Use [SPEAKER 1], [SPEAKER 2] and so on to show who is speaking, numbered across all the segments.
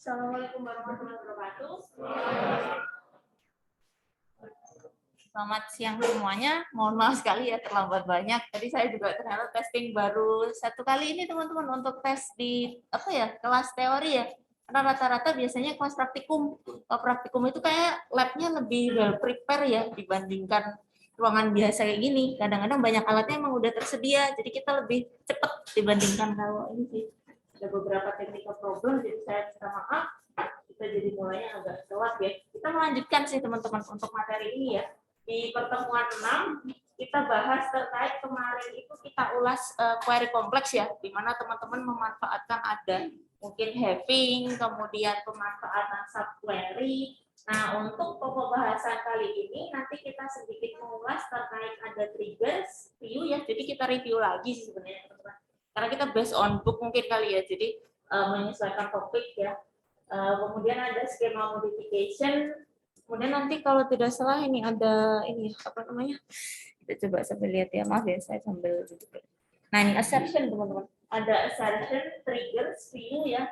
[SPEAKER 1] Assalamualaikum warahmatullahi wabarakatuh. Selamat siang semuanya. Mohon maaf sekali ya terlambat banyak. Tadi saya juga ternyata testing baru satu kali ini teman-teman untuk tes di kelas teori ya. Karena rata-rata biasanya kelas praktikum. Kalau praktikum itu kayak labnya lebih well prepare ya dibandingkan ruangan biasa kayak gini. Kadang-kadang banyak alatnya emang udah tersedia, jadi kita lebih cepat dibandingkan kalau ini sih. Ada beberapa technical problem, jadi saya minta maaf. Kita jadi mulainya agak telat ya. Kita melanjutkan sih teman-teman untuk materi ini ya. Di pertemuan 6 kita bahas terkait kemarin itu kita ulas query kompleks ya, di mana teman-teman memanfaatkan ada mungkin having, kemudian pemanfaatan subquery. Nah, untuk pokok bahasan kali ini nanti kita sedikit mengulas terkait ada triggers, view ya. Jadi kita review lagi sih sebenarnya teman-teman. Karena kita based on book mungkin kali ya, jadi menyesuaikan topik ya. Kemudian ada skema modification. Kemudian nanti kalau tidak salah ini ada ini apa namanya? Kita coba sambil lihat ya. Maaf ya, saya sambil duduk. Nah, ini assertion teman-teman. Ada assertion, triggers, view ya.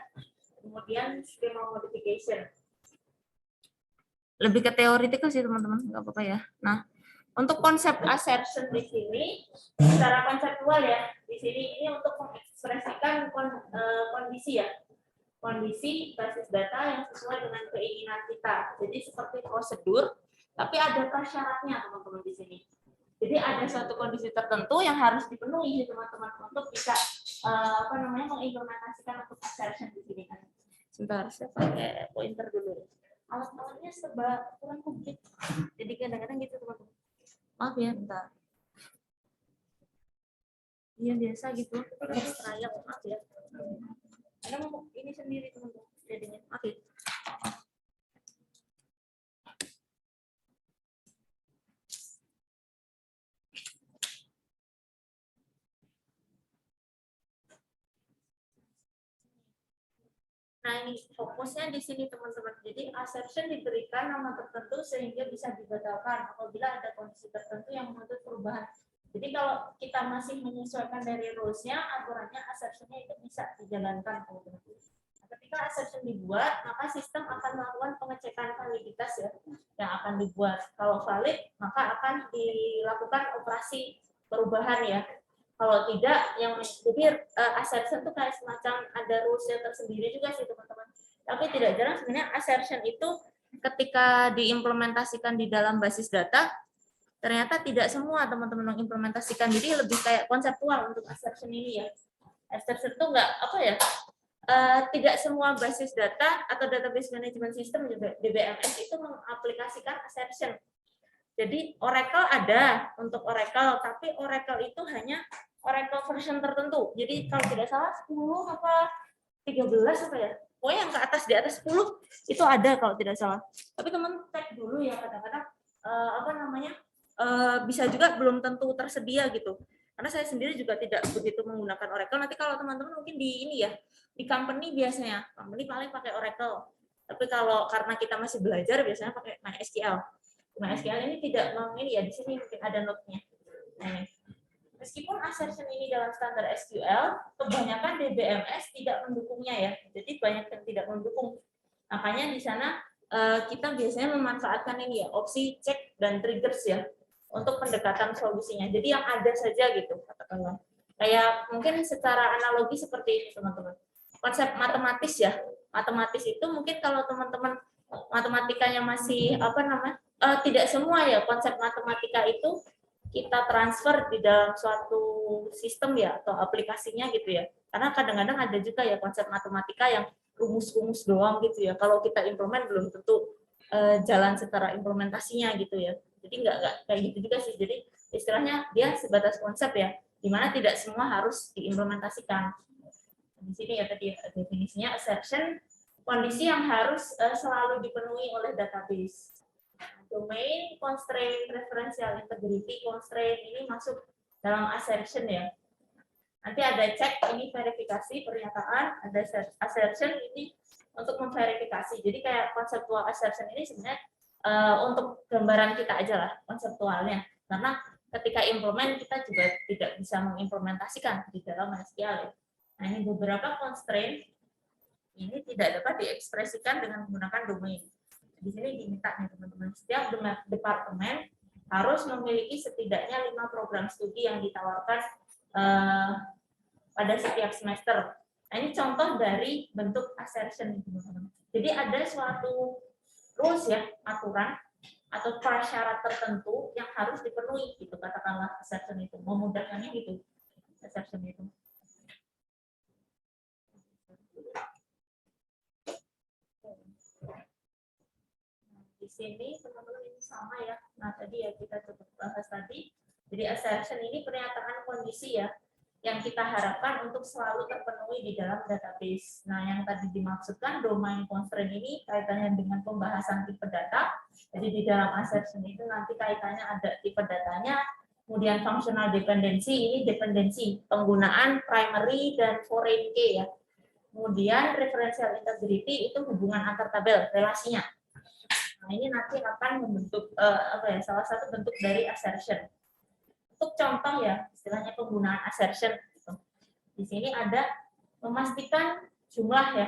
[SPEAKER 1] Kemudian skema modification. Lebih ke teoritikal sih teman-teman, nggak apa-apa ya. Nah, untuk konsep assertion di sini secara konseptual ya. Di sini ini untuk mengekspresikan kondisi ya. Kondisi basis data yang sesuai dengan keinginan kita. Jadi seperti prosedur, tapi ada prasyaratnya teman-teman di sini. Jadi ada suatu kondisi tertentu yang harus dipenuhi teman-teman untuk bisa mengimplementasikan untuk assertion di sini kan. Sebentar, saya pakai pointer dulu. Alat-alatnya serba kurang komplit. Jadi kadang-kadang gitu teman-teman. Maaf ya, bentar. Iya biasa gitu. Trial, maaf ya. Ada mau ini sendiri teman-teman jadinya. Oke. Nah, ini fokusnya di sini teman-teman. Jadi assertion diberikan nama tertentu sehingga bisa dibatalkan apabila ada kondisi tertentu yang menuntut perubahan. Jadi kalau kita masih menyesuaikan dari rules-nya, aturannya assertion-nya itu bisa dijalankan teman-teman. Ketika assertion dibuat, maka sistem akan melakukan pengecekan validitas ya, yang akan dibuat. Kalau valid, maka akan dilakukan operasi perubahan ya. Kalau tidak, yang jadi assertion itu kayak semacam ada rules-nya tersendiri juga sih teman-teman. Tapi tidak jarang sebenarnya assertion itu ketika diimplementasikan di dalam basis data, ternyata tidak semua teman-teman mengimplementasikan. Jadi lebih kayak konseptual untuk assertion ini ya. Assertion itu enggak tidak semua basis data atau database management system DBMS itu mengaplikasikan assertion. Jadi Oracle ada untuk Oracle, tapi Oracle itu hanya Oracle version tertentu. Jadi kalau tidak salah 10 apa 13 apa ya? Pokoknya yang ke atas di atas 10 itu ada kalau tidak salah. Tapi teman cek dulu ya, kadang-kadang bisa juga belum tentu tersedia gitu. Karena saya sendiri juga tidak begitu menggunakan Oracle. Nanti kalau teman-teman mungkin di ini ya, di company biasanya, company paling pakai Oracle. Tapi kalau karena kita masih belajar biasanya pakai MySQL. MySQL ini tidak ini ya, di sini mungkin ada note-nya. Nah, meskipun assertion ini dalam standar SQL, kebanyakan DBMS tidak mendukungnya ya. Jadi banyak yang tidak mendukung. Makanya di sana kita biasanya memanfaatkan ini ya, opsi check dan triggers ya, untuk pendekatan solusinya. Jadi yang ada saja gitu, katakanlah. Kayak mungkin secara analogi seperti ini teman-teman. Konsep matematis ya. Matematis itu mungkin kalau teman-teman matematikanya masih tidak semua ya konsep matematika itu kita transfer di dalam suatu sistem ya atau aplikasinya gitu ya. Karena kadang-kadang ada juga ya konsep matematika yang rumus-rumus doang gitu ya. Kalau kita implement belum tentu jalan secara implementasinya gitu ya. Jadi nggak kayak gitu juga sih. Jadi istilahnya dia sebatas konsep ya, dimana tidak semua harus diimplementasikan. Di sini ya tadi definisinya assertion, kondisi yang harus selalu dipenuhi oleh database. Domain, constraint, referential integrity, constraint ini masuk dalam assertion ya. Nanti ada cek, ini verifikasi pernyataan, ada assertion ini untuk memverifikasi. Jadi kayak konseptual assertion ini sebenarnya untuk gambaran kita aja lah konseptualnya. Karena ketika implement kita juga tidak bisa mengimplementasikan di dalam SQL ya. Nah, ini beberapa constraint ini tidak dapat diekspresikan dengan menggunakan domain. Di sini diminta nih teman-teman, setiap departemen harus memiliki setidaknya 5 program studi yang ditawarkan pada setiap semester. Nah, ini contoh dari bentuk assertion, teman-teman. Jadi ada suatu rules ya, aturan atau prasyarat tertentu yang harus dipenuhi, gitu katakanlah assertion itu. Memudahkannya gitu, assertion itu. Di sini teman-teman ini sama ya. Nah, tadi ya kita coba bahas tadi. Jadi assertion ini pernyataan kondisi ya, yang kita harapkan untuk selalu terpenuhi di dalam database. Nah, yang tadi dimaksudkan domain constraint ini kaitannya dengan pembahasan tipe data. Jadi di dalam assertion itu nanti kaitannya ada tipe datanya, kemudian functional dependency, ini dependensi, penggunaan primary dan foreign key ya. Kemudian referential integrity itu hubungan antar tabel, relasinya. Nah, ini nanti akan membentuk salah satu bentuk dari assertion. Untuk contoh ya, istilahnya penggunaan assertion. Di sini ada memastikan jumlah ya,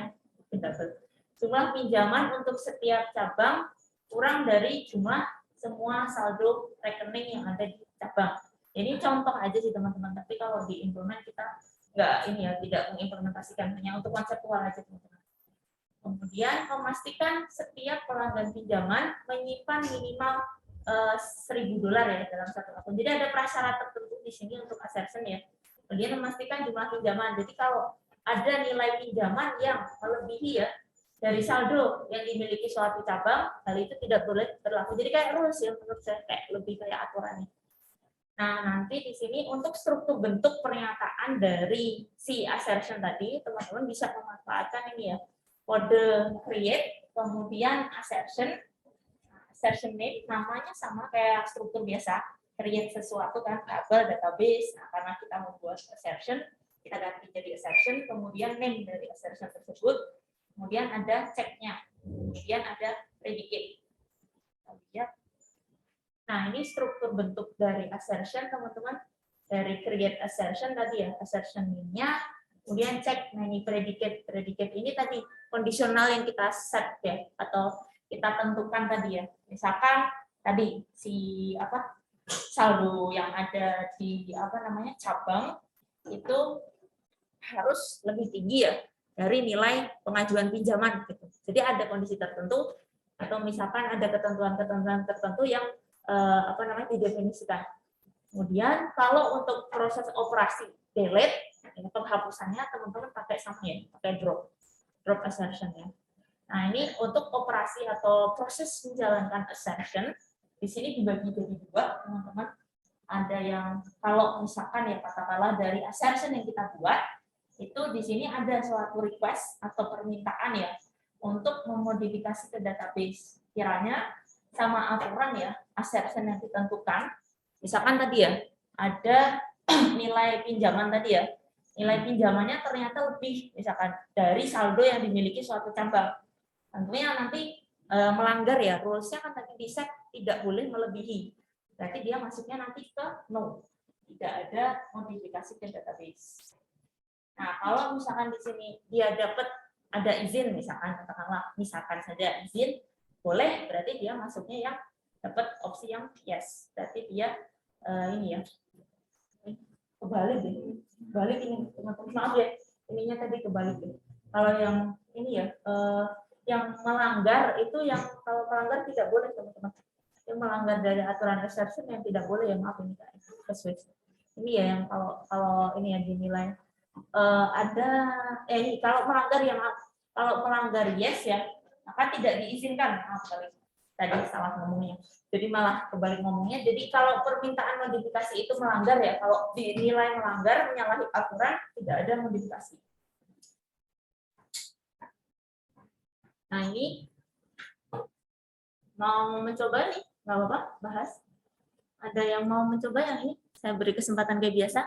[SPEAKER 1] jumlah pinjaman untuk setiap cabang kurang dari jumlah semua saldo rekening yang ada di cabang. Ini contoh aja sih teman-teman, tapi kalau diimplement kita tidak mengimplementasikan, hanya untuk konseptual aja teman-teman. Kemudian memastikan setiap pelanggan pinjaman menyimpan minimal $1.000 ya dalam satu akun. Jadi ada prasyarat tertentu di sini untuk assertion ya. Kemudian memastikan jumlah pinjaman. Jadi kalau ada nilai pinjaman yang melebihi ya dari saldo yang dimiliki suatu cabang, hal itu tidak boleh berlaku. Jadi kayak rules ya menurut saya, kayak lebih kayak aturannya. Nah, nanti di sini untuk struktur bentuk pernyataan dari si assertion tadi, teman-teman bisa memanfaatkan ini ya. Kode create, kemudian assertion name, namanya sama kayak struktur biasa, create sesuatu kan, tabel, database. Nah, karena kita membuat assertion, kita ganti jadi assertion, kemudian name dari assertion tersebut, kemudian ada check-nya, kemudian ada predicate. Nah, ini struktur bentuk dari assertion, teman-teman. Dari create assertion tadi ya, assertion name-nya, kemudian check. Nah, ini predicate. Predicate ini tadi kondisional yang kita set ya, atau kita tentukan tadi ya. Misalkan tadi saldo yang ada di cabang itu harus lebih tinggi ya dari nilai pengajuan pinjaman gitu. Jadi ada kondisi tertentu atau misalkan ada ketentuan-ketentuan tertentu yang didefinisikan. Kemudian kalau untuk proses operasi delete, penghapusannya teman-teman pakai sama ya, pakai drop assertion ya. Nah, ini untuk operasi atau proses menjalankan assertion, di sini dibagi jadi dua, teman-teman. Ada yang kalau misalkan ya katakanlah dari assertion yang kita buat, itu di sini ada suatu request atau permintaan ya untuk memodifikasi ke database. Kiranya sama aturan ya, assertion yang ditentukan. Misalkan tadi ya, ada nilai pinjaman tadi ya, nilai pinjamannya ternyata lebih misalkan dari saldo yang dimiliki suatu cabang. Tentunya nanti melanggar ya, rules-nya kan tadi di-set tidak boleh melebihi. Berarti dia masuknya nanti ke no. Tidak ada modifikasi ke database. Nah, kalau misalkan di sini dia dapat ada izin, misalkan saja izin, boleh, berarti dia masuknya yang dapat opsi yang yes. Berarti dia ini ya, kebalik deh. Kebalik ini, teman-teman. Maaf ya, ininya tadi kebalik deh. Kalau yang ini ya, yang melanggar itu yang kalau melanggar tidak boleh teman-teman. Yang melanggar dari aturan assertion yang tidak boleh ya, maaf ini Kak. Ini ya yang kalau ini yang dinilai kalau melanggar ya maaf. Kalau melanggar yes ya, maka tidak diizinkan. Maaf kali tadi salah ngomongnya. Jadi malah kebalik ngomongnya. Jadi kalau permintaan modifikasi itu melanggar ya, kalau dinilai melanggar menyalahi aturan tidak ada modifikasi. Nah, ini mau mencoba nih, nggak apa-apa, bahas. Ada yang mau mencoba yang ini? Saya beri kesempatan kayak biasa.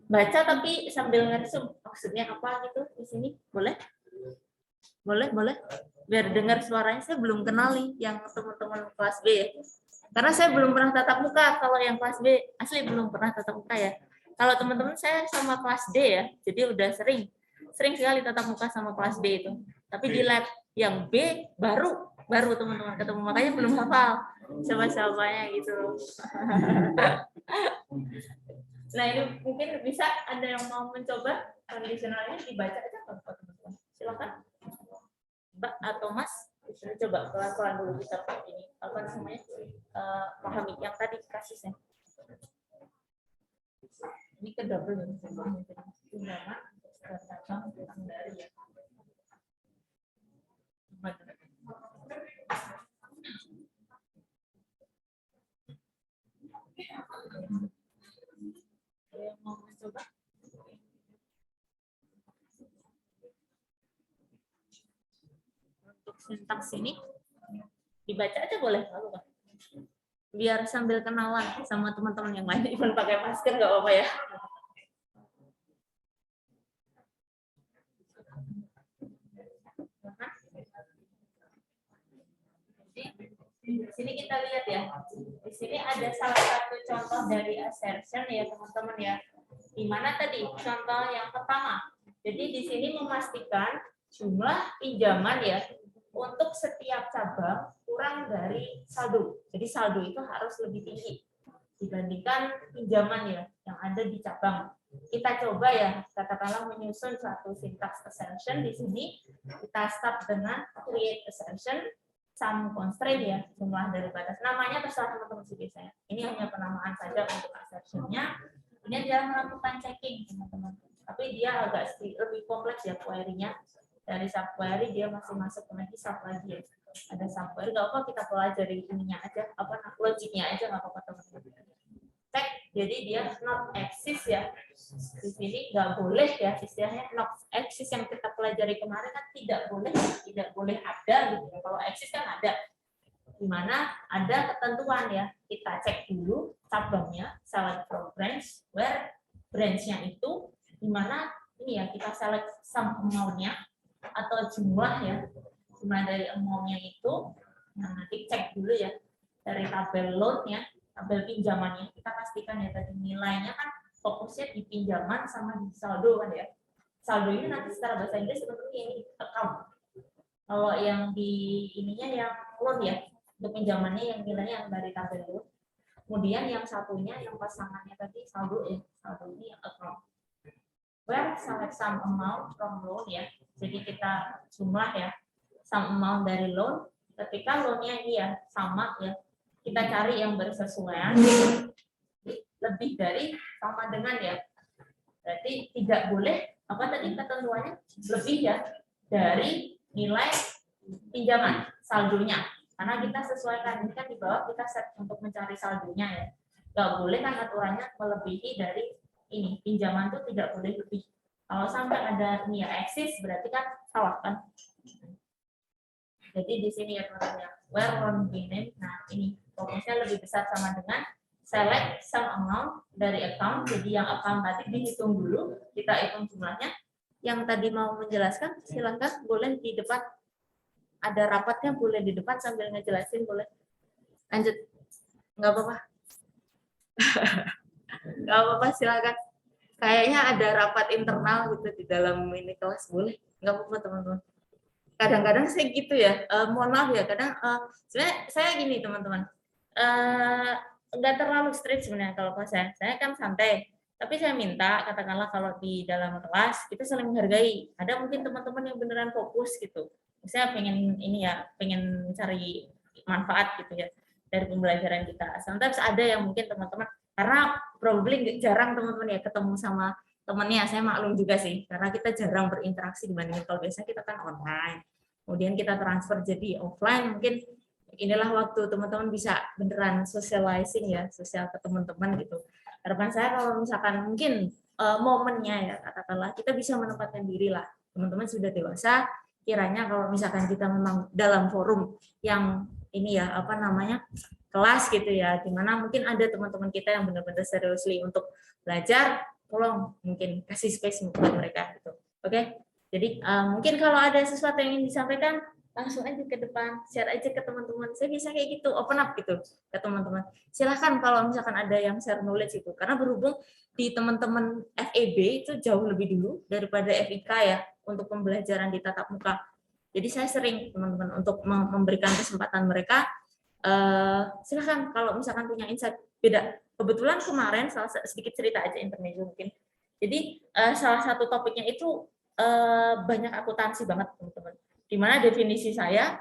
[SPEAKER 1] Baca tapi sambil ngeresum. Maksudnya apa gitu di sini? Boleh? Boleh. Biar dengar suaranya. Saya belum kenal nih yang teman-teman kelas B ya. Karena saya belum pernah tatap muka. Kalau yang kelas B asli belum pernah tatap muka ya. Kalau teman-teman saya sama kelas D ya, jadi udah sering sering sekali tatap muka sama kelas B itu. Tapi di lab yang B baru teman-teman ketemu, makanya belum hafal siapa-siapanya gitu. Nah ini mungkin bisa ada yang mau mencoba kondisionalnya dibaca aja teman-teman. Silakan Mbak atau Mas, bisa coba pelan-pelan dulu kita ini apa namanya pahami yang tadi kasusnya. Ini ke double ya. Mau mencoba? Untuk sintaks ini dibaca aja boleh, nggak? Biar sambil kenalan sama teman-teman yang lain, even pakai masker nggak apa-apa ya. Di sini kita lihat ya, di sini ada salah satu contoh dari assertion ya teman-teman ya. Di mana tadi contoh yang pertama. Jadi di sini memastikan jumlah pinjaman ya untuk setiap cabang kurang dari saldo. Jadi saldo itu harus lebih tinggi dibandingkan pinjaman ya yang ada di cabang. Kita coba ya, katakanlah menyusun suatu syntax assertion di sini. Kita start dengan create assertion sum constraint ya, jumlah dari batas. Namanya terserah teman-teman sih biasanya. Ini hanya penamaan saja untuk assertion-nya. Ini adalah melakukan checking teman-teman. Tapi dia agak lebih kompleks ya query-nya. Dari subquery dia masih masuk ke lagi sub lagi ya. Ada subquery, nggak apa kita pelajari ininya aja, apa logiknya aja nggak apa-apa teman-teman. Cek, jadi dia not exist ya. Di sini nggak boleh ya istilahnya not exist yang kita pelajari kemarin kan tidak boleh ada gitu. Kalau exist kan ada. Di mana ada ketentuan ya. Kita cek dulu cabangnya, select from branch, where branch-nya itu di mana ini ya kita select sum amount-nya atau jumlah ya. Jumlah dari amount-nya itu nah, nanti cek dulu ya dari tabel load-nya, tabel pinjamannya, kita pastikan ya tadi nilainya kan fokusnya di pinjaman sama di saldo kan ya. Saldo ini nanti secara bahasa Inggris seperti ini account. Kalau yang di ininya yang loan ya, untuk pinjamannya yang nilainya yang dari tabel loan. Kemudian yang satunya yang pasangannya tadi saldo ya, saldo ini yang account. Where select sum amount from loan ya. Jadi kita jumlah ya sum amount dari loan. Ketika loan-nya ini ya sama ya, kita cari yang bersesuaian lebih dari sama dengan ya. Berarti tidak boleh apa tadi ketentuannya lebih ya dari nilai pinjaman saldonya. Karena kita sesuaikan ini kan di bawah kita set untuk mencari saldonya ya. Nggak boleh kan aturannya melebihi dari ini pinjaman itu tidak boleh lebih. Kalau sampai ada ini ya eksis berarti kan salah kan. Jadi di sini ya teman-teman, where loan name, nah ini fokusnya lebih besar sama dengan select sum amount dari account. Jadi yang account tadi dihitung dulu, kita hitung jumlahnya. Yang tadi mau menjelaskan, silakan boleh di depan. Ada rapatnya boleh di depan sambil ngejelasin boleh. Lanjut, nggak apa-apa. Nggak apa-apa, silakan. Kayaknya ada rapat internal gitu di dalam ini kelas, boleh. Nggak apa-apa teman-teman. Kadang-kadang saya gitu ya, mohon maaf ya, kadang sebenarnya saya gini teman-teman, nggak terlalu strict sebenarnya kalau kelas saya kan santai, tapi saya minta katakanlah kalau di dalam kelas kita saling menghargai. Ada mungkin teman-teman yang beneran fokus gitu, saya pengen ini ya, pengen cari manfaat gitu ya dari pembelajaran kita. Sometimes ada yang mungkin teman-teman karena probably jarang teman-teman ya ketemu sama temannya, saya maklum juga sih, karena kita jarang berinteraksi dibandingin kalau biasanya kita kan online. Kemudian kita transfer jadi offline, mungkin inilah waktu teman-teman bisa beneran socializing ya, sosial ke teman-teman gitu. Harapan saya kalau misalkan mungkin momennya ya, katakanlah kita bisa menempatkan diri lah. Teman-teman sudah dewasa, kiranya kalau misalkan kita memang dalam forum yang ini ya, apa namanya, kelas gitu ya, dimana mungkin ada teman-teman kita yang benar-benar seriously untuk belajar, tolong mungkin kasih space buat mereka gitu. Oke. Jadi mungkin kalau ada sesuatu yang ingin disampaikan langsung aja ke depan, share aja ke teman-teman. Saya bisa kayak gitu, open up gitu ke teman-teman. Silahkan kalau misalkan ada yang share knowledge itu, karena berhubung di teman-teman FEB itu jauh lebih dulu daripada FIK ya untuk pembelajaran di tatap muka. Jadi saya sering teman-teman untuk memberikan kesempatan mereka. Silahkan kalau misalkan punya insight beda. Kebetulan kemarin sedikit cerita aja intermezzo mungkin. Jadi salah satu topiknya itu banyak akuntansi banget teman-teman. Di mana definisi saya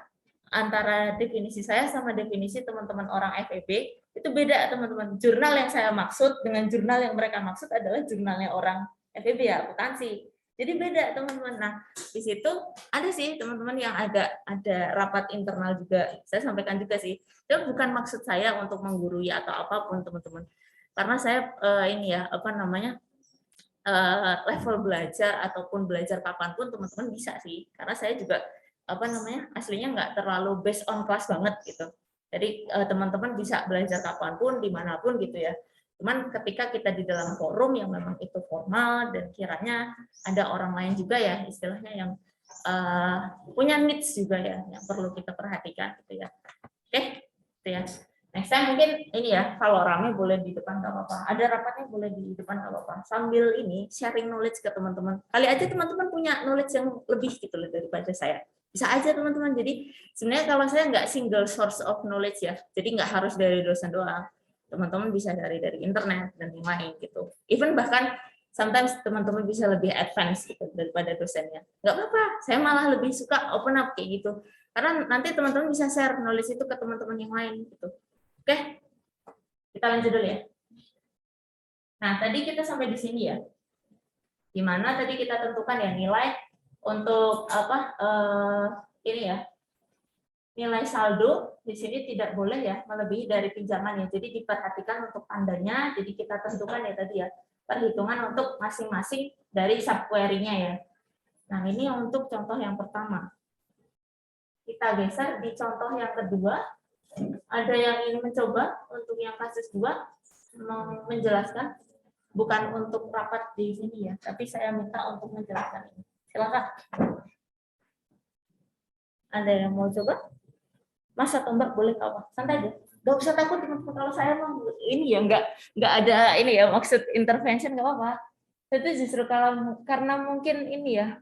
[SPEAKER 1] antara definisi saya sama definisi teman-teman orang FEB itu beda teman-teman. Jurnal yang saya maksud dengan jurnal yang mereka maksud adalah jurnalnya orang FEB ya akuntansi. Jadi beda teman-teman. Nah di situ ada sih teman-teman yang ada rapat internal juga. Saya sampaikan juga sih. Itu bukan maksud saya untuk menggurui atau apapun teman-teman. Karena saya ini ya apa namanya level belajar ataupun belajar kapanpun teman-teman bisa sih. Karena saya juga apa namanya aslinya nggak terlalu based on class banget gitu. Jadi teman-teman bisa belajar kapanpun dimanapun gitu ya. Cuman ketika kita di dalam forum yang memang itu formal dan kiranya ada orang lain juga ya istilahnya yang punya needs juga ya yang perlu kita perhatikan gitu ya. Oke, gitu ya. Next time mungkin ini ya, kalau rame boleh di depan nggak apa-apa. Ada rapatnya boleh di depan nggak apa-apa. Sambil ini sharing knowledge ke teman-teman. Kali aja teman-teman punya knowledge yang lebih gitu loh daripada saya. Bisa aja teman-teman. Jadi sebenarnya kalau saya nggak single source of knowledge ya. Jadi nggak harus dari dosen doang. Teman-teman bisa dari internet dan yang lain gitu. Even bahkan sometimes teman-teman bisa lebih advance gitu daripada dosennya. Nggak apa-apa. Saya malah lebih suka open up kayak gitu. Karena nanti teman-teman bisa share knowledge itu ke teman-teman yang lain gitu. Oke, kita lanjut dulu ya. Nah, tadi kita sampai di sini ya. Di mana tadi kita tentukan ya nilai untuk apa ini ya. Nilai saldo di sini tidak boleh ya melebihi dari pinjaman ya. Jadi diperhatikan untuk tandanya. Jadi kita tentukan ya tadi ya perhitungan untuk masing-masing dari subquery-nya ya. Nah, ini untuk contoh yang pertama. Kita geser di contoh yang kedua. Ada yang ingin mencoba untuk yang kasus 2 menjelaskan, bukan untuk rapat di sini ya, tapi saya minta untuk menjelaskan ini. Silakan. Ada yang mau coba? Mas atau Mbak boleh apa? Santai aja. Gak usah takut teman-teman kalau saya mau ini ya nggak ada ini ya maksud intervention nggak apa-apa. Itu justru kalau karena mungkin ini ya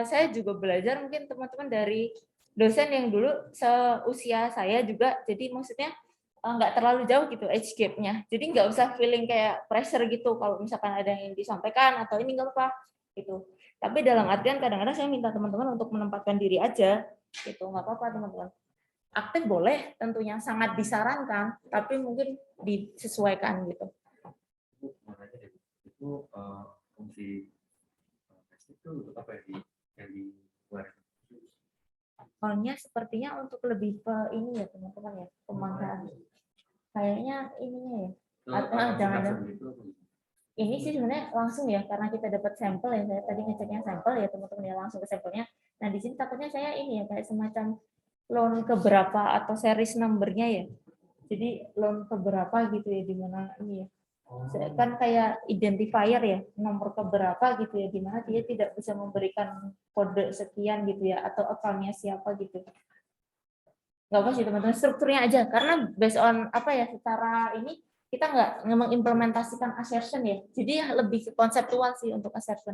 [SPEAKER 1] saya juga belajar mungkin teman-teman dari dosen yang dulu seusia saya juga, jadi maksudnya nggak terlalu jauh gitu age gap-nya, jadi nggak usah feeling kayak pressure gitu kalau misalkan ada yang disampaikan atau ini nggak apa gitu. Tapi dalam artian kadang-kadang saya minta teman-teman untuk menempatkan diri aja gitu, nggak apa-apa teman-teman. Aktif boleh tentunya, sangat disarankan, tapi mungkin disesuaikan gitu.
[SPEAKER 2] Itu fungsi itu untuk apa ya yang dibuat?
[SPEAKER 1] Soalnya sepertinya untuk lebih ke ini ya teman-teman ya, pemangkalan. Kayaknya ininya ya. Jangan ini sih sebenarnya langsung ya karena kita dapat sampel ya. Saya tadi ngeceknya sampel ya teman-teman ya langsung ke sampelnya. Nah di sini takutnya saya ini ya kayak semacam loan keberapa atau series numbernya ya. Jadi loan keberapa gitu ya di mana ini ya. Kan kayak identifier ya nomor keberapa gitu ya di mana dia tidak bisa memberikan kode sekian gitu ya atau account-nya siapa gitu. Nggak apa sih teman-teman, strukturnya aja karena based on apa ya secara ini kita nggak mengimplementasikan assertion ya, jadi lebih ke konseptual sih untuk assertion.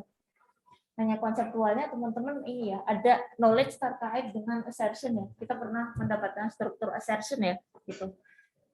[SPEAKER 1] Hanya konseptualnya teman-teman ini ya ada knowledge terkait dengan assertion ya, kita pernah mendapatkan struktur assertion ya gitu.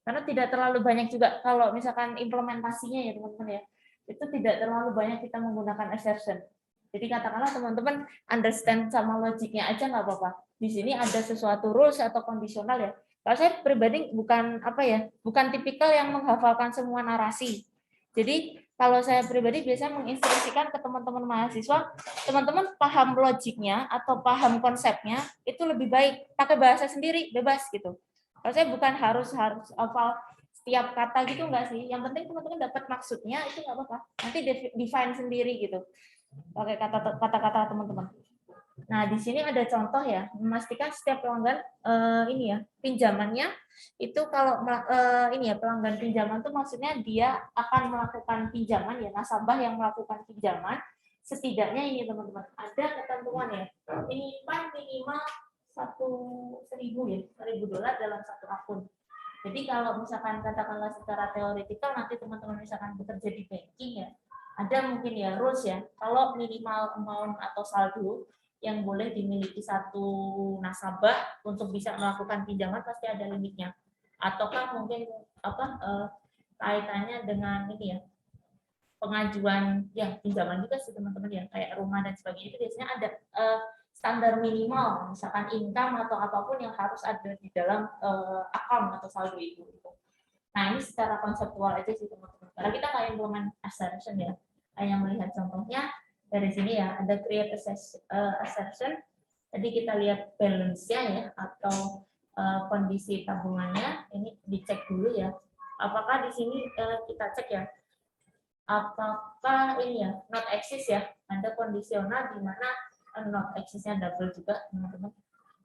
[SPEAKER 1] Karena tidak terlalu banyak juga kalau misalkan implementasinya ya teman-teman ya, itu tidak terlalu banyak kita menggunakan assertion. Jadi katakanlah teman-teman understand sama logiknya aja nggak apa-apa. Di sini ada sesuatu rules atau kondisional ya. Kalau saya pribadi bukan apa ya, bukan tipikal yang menghafalkan semua narasi. Jadi kalau saya pribadi biasanya menginstruksikan ke teman-teman mahasiswa, teman-teman paham logiknya atau paham konsepnya itu lebih baik pakai bahasa sendiri, bebas gitu. Kalau saya bukan harus hafal setiap kata gitu enggak sih. Yang penting teman-teman dapat maksudnya itu nggak apa-apa. Nanti define sendiri gitu. Pakai kata-kata teman-teman. Nah, di sini ada contoh ya, memastikan setiap pelanggan ini ya, pinjamannya itu kalau ini ya, pelanggan pinjaman itu maksudnya dia akan melakukan pinjaman ya, nasabah yang melakukan pinjaman setidaknya ini teman-teman ada ketentuan ya, minimal 1.000 ya, $1.000 dalam satu akun. Jadi kalau misalkan katakanlah secara teoretikal nanti teman-teman misalkan bekerja di banking ya, ada mungkin ya rules ya, kalau minimal amount atau saldo yang boleh dimiliki satu nasabah untuk bisa melakukan pinjaman pasti ada limitnya. Ataukah mungkin kaitannya dengan ini ya, pengajuan ya pinjaman juga sih teman-teman ya, kayak rumah dan sebagainya itu biasanya ada standar minimal, misalkan income atau apapun yang harus ada di dalam account atau saldo itu. Nah ini secara konseptual aja sih teman-teman. Karena kita nggak implement assertion ya, hanya melihat contohnya dari sini ya, ada create assertion. Tadi kita lihat balance-nya ya atau kondisi tabungannya, ini dicek dulu ya. Apakah di sini kita cek ya, apakah ini ya not exist ya, ada kondisional di mana not exist-nya double juga teman-teman.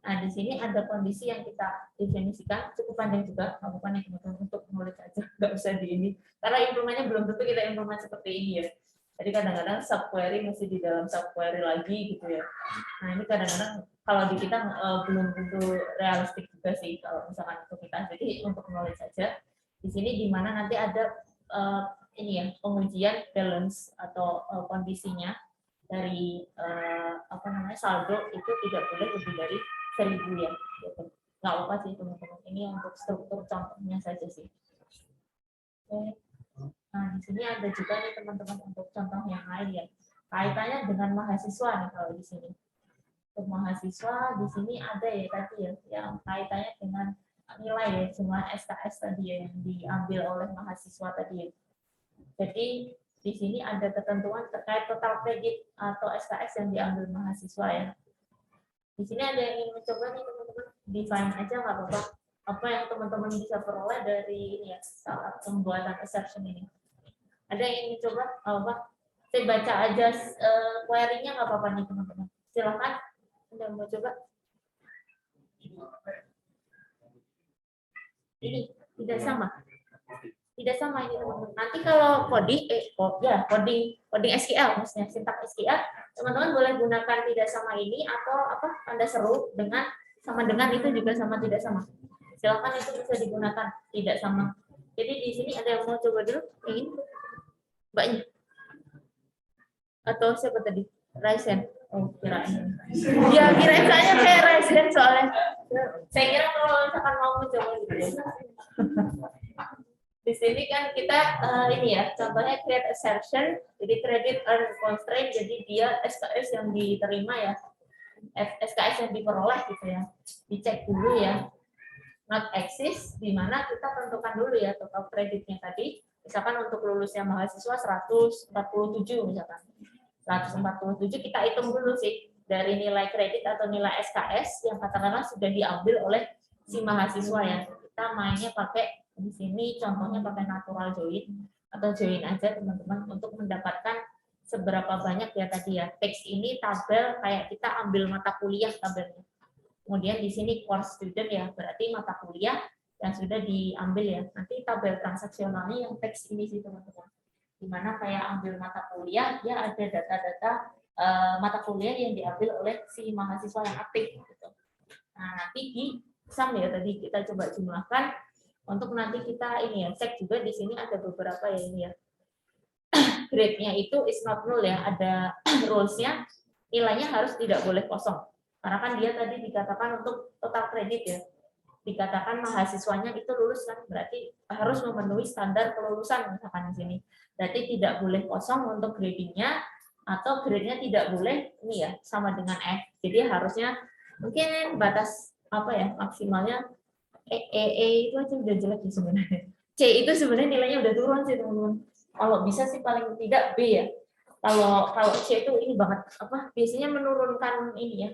[SPEAKER 1] Nah di sini ada kondisi yang kita definisikan cukup panjang juga, bukan yang teman-teman untuk nulis aja, nggak usah di ini karena implementnya belum tentu kita implement seperti ini ya. Jadi kadang-kadang subquery masih di dalam subquery lagi gitu ya. Nah ini kadang-kadang kalau di kita belum tentu realistik juga sih kalau misalkan untuk kita. Jadi untuk knowledge saja di sini di mana nanti ada ini ya pengujian balance atau kondisinya dari saldo itu tidak boleh lebih dari 1.000 ya. Gitu. Nggak apa sih teman-teman. Ini untuk struktur contohnya saja sih. Oke. Nah, di sini ada juga nih teman-teman untuk contoh yang lain ya. Kaitannya dengan mahasiswa nih kalau di sini. Untuk mahasiswa di sini ada ya tadi ya yang kaitannya dengan nilai ya, semua SKS tadi ya yang diambil oleh mahasiswa tadi ya. Jadi di sini ada ketentuan terkait total kredit atau SKS yang diambil mahasiswa ya. Di sini ada yang ingin mencoba nih teman-teman, define aja nggak apa-apa. Apa yang teman-teman bisa peroleh dari ini ya saat pembuatan assertion ini. Ada yang ingin mencoba? Apa? Saya baca aja query-nya nggak apa-apa nih teman-teman. Silakan. Anda mau coba? Ini tidak sama. Tidak sama ini teman-teman. Nanti kalau coding SQL maksudnya sintak SQL, teman-teman boleh gunakan tidak sama ini atau tanda seru dengan sama dengan itu juga sama tidak sama. Silakan itu bisa digunakan tidak sama. Jadi di sini ada yang mau coba dulu ini Mbaknya atau siapa tadi? Raisen. Oh kirain. Ya kirain saya kayak Raisen soalnya. Saya kira kalau misalkan mau mencoba gitu ya. Di sini kan kita ini ya, contohnya create assertion, jadi credit earn constraint, jadi dia SKS yang diterima ya, SKS yang diperoleh gitu ya, dicek dulu ya, not exist, di mana kita tentukan dulu ya total kreditnya tadi, misalkan untuk lulusnya mahasiswa 147 misalkan, 147 kita hitung dulu sih dari nilai kredit atau nilai SKS yang katakanlah sudah diambil oleh si mahasiswa ya, kita mainnya pakai di sini contohnya pakai natural join atau join aja teman-teman untuk mendapatkan seberapa banyak ya tadi ya teks ini tabel kayak kita ambil mata kuliah tabelnya. Kemudian di sini course student ya berarti mata kuliah yang sudah diambil ya. Nanti tabel transaksionalnya yang teks ini sih teman-teman. Dimana kayak ambil mata kuliah ya ada data-data mata kuliah yang diambil oleh si mahasiswa yang aktif. Gitu. Nah nanti di sum ya tadi kita coba jumlahkan. Untuk nanti kita ini ya cek juga di sini ada beberapa ya ini ya grade-nya itu is not null ya, ada rules-nya nilainya harus tidak boleh kosong karena kan dia tadi dikatakan untuk total kredit ya, dikatakan mahasiswanya itu lulus kan berarti harus memenuhi standar kelulusan misalkan di sini, berarti tidak boleh kosong untuk gradingnya atau grade-nya tidak boleh ini ya sama dengan F, jadi harusnya mungkin batas maksimalnya itu aja udah jelek sih sebenarnya. C itu sebenarnya nilainya udah turun sih teman-teman. Kalau bisa sih paling tidak B ya. Kalau C itu ini banget biasanya menurunkan ini ya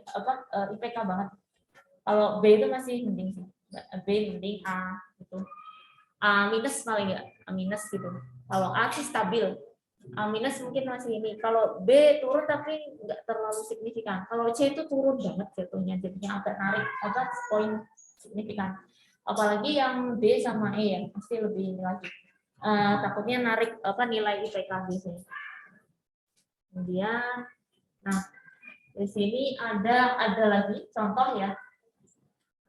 [SPEAKER 1] IPK banget. Kalau B itu masih mending sih. B mending A gitu. A minus paling ya, A minus gitu. Kalau A sih stabil. A minus mungkin masih ini. Kalau B turun tapi nggak terlalu signifikan. Kalau C itu turun banget jatuhnya, jadinya agak narik poin signifikan. Apalagi yang B sama E ya pasti lebih ini lagi takutnya narik nilai IPK biasanya. Kemudian, nah di sini ada lagi contoh ya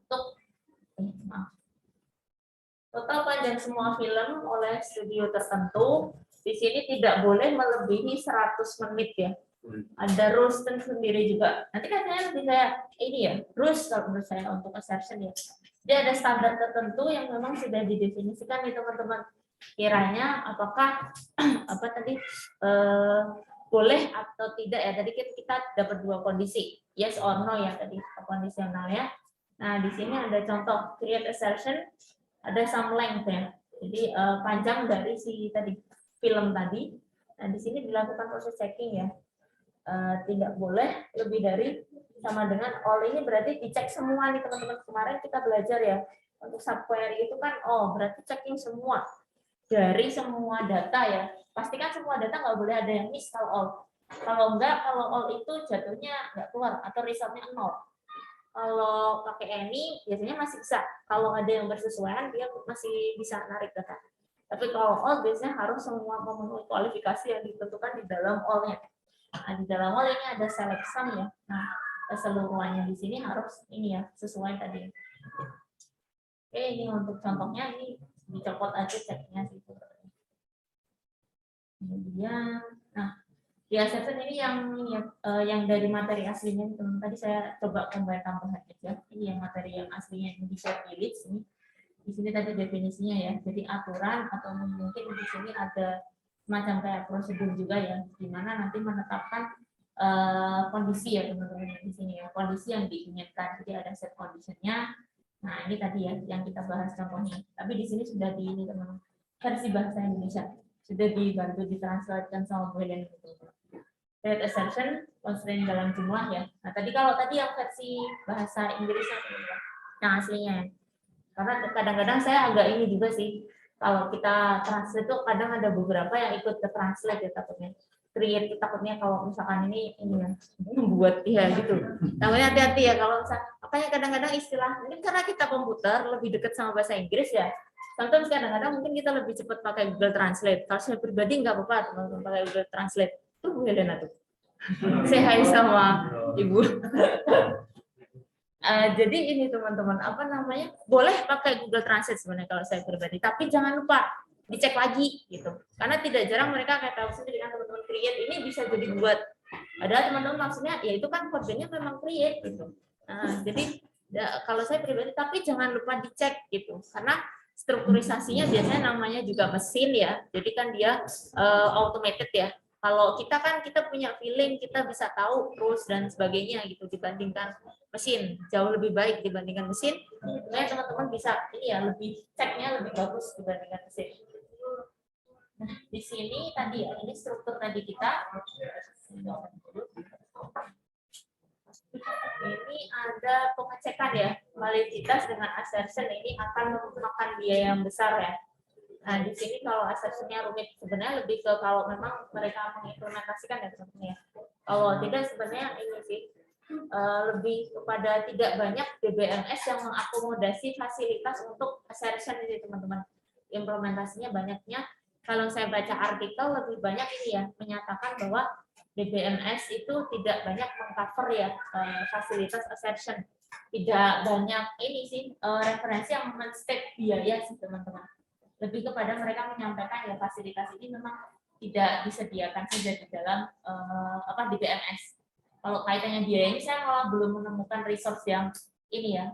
[SPEAKER 1] untuk maaf. Total panjang semua film oleh studio tertentu di sini tidak boleh melebihi 100 menit ya. Ada rules sendiri juga. Nanti kan saya lebih kayak ini ya, rules kalau menurut saya untuk assertion ya. Jadi ada standar tertentu yang memang sudah didefinisikan nih teman-teman. Kiranya apakah apa tadi boleh atau tidak ya. Tadi kita dapat dua kondisi, yes or no ya tadi kondisional ya. Nah di sini ada contoh create assertion, ada some length ya. Jadi panjang dari si tadi film tadi. Nah di sini dilakukan proses checking ya. Tidak boleh lebih dari sama dengan all ini berarti dicek semua nih teman-teman. Kemarin kita belajar ya untuk subquery itu kan berarti checking semua dari semua data ya. Pastikan semua data nggak boleh ada yang miss kalau all. Kalau enggak, kalau all itu jatuhnya nggak keluar atau resultnya 0. Kalau pakai any biasanya masih bisa. Kalau ada yang bersesuaian dia masih bisa narik data. Tapi kalau all biasanya harus semua memenuhi kualifikasi yang ditentukan di dalam all-nya. Nah, di dalam all ini ada select sum ya. Nah, keseluruhannya di sini harus ini ya, sesuai tadi. Oke, ini untuk contohnya ini dicopot aja ceknya sih. Kemudian, nah di assertion ini yang dari materi aslinya teman. Tadi saya coba combine tambahan aja. Ini yang materi yang aslinya yang bisa pilih sini. Di sini tadi definisinya ya. Jadi aturan atau mungkin di sini ada semacam kayak prosedur juga ya, di mana nanti menetapkan kondisi ya teman-teman di sini ya, kondisi yang diinginkan. Jadi ada set conditionnya. Nah ini tadi ya yang kita bahas contohnya. Tapi di sini sudah di ini teman-teman versi bahasa Indonesia sudah dibantu ditranslatekan sama Bu Helen gitu. Create assertion constraint dalam jumlah ya. Nah tadi kalau tadi yang versi bahasa Inggrisnya teman-teman, yang aslinya. Karena kadang-kadang saya agak ini juga sih. Kalau kita translate tuh kadang ada beberapa yang ikut ke translate ya takutnya. Create takutnya kalau misalkan ini ya membuat ya gitu. Namanya hati-hati ya kalau misalkan makanya kadang-kadang istilah mungkin karena kita komputer lebih dekat sama bahasa Inggris ya. Sometimes kadang-kadang mungkin kita lebih cepat pakai Google Translate. Kalau saya pribadi nggak apa-apa teman-teman pakai Google Translate. Tuh Bu Helena tuh. Saya hai sama Ibu. Jadi ini teman-teman apa namanya boleh pakai Google Translate sebenarnya kalau saya pribadi, tapi jangan lupa dicek lagi gitu karena tidak jarang mereka kayak tahu sendiri kan teman-teman create ini bisa jadi buat padahal teman-teman maksudnya ya itu kan kodenya memang create gitu. Jadi kalau saya pribadi tapi jangan lupa dicek gitu karena strukturisasinya biasanya namanya juga mesin ya, jadi kan dia automated ya. Kalau kita kan kita punya feeling, kita bisa tahu rules dan sebagainya gitu dibandingkan mesin, jauh lebih baik dibandingkan mesin. Makanya teman-teman bisa ini ya lebih ceknya lebih bagus dibandingkan mesin. Nah, di sini tadi ya, ini struktur tadi kita. Ini ada pengecekan ya, validitas dengan assertion ini akan memakan biaya yang besar ya. Nah, di sini kalau assertion-nya rumit sebenarnya lebih ke kalau memang mereka mengimplementasikan ya teman-teman ya. Kalau tidak sebenarnya ini sih lebih kepada tidak banyak DBMS yang mengakomodasi fasilitas untuk assertion ini teman-teman. Implementasinya banyaknya kalau saya baca artikel lebih banyak ini ya menyatakan bahwa DBMS itu tidak banyak mengcover ya fasilitas assertion. Tidak banyak ini sih referensi yang men-state biaya sih teman-teman. Lebih kepada mereka menyampaikan ya fasilitas ini memang tidak disediakan saja di dalam DBMS. Kalau kaitannya biaya ini saya malah belum menemukan resource yang ini ya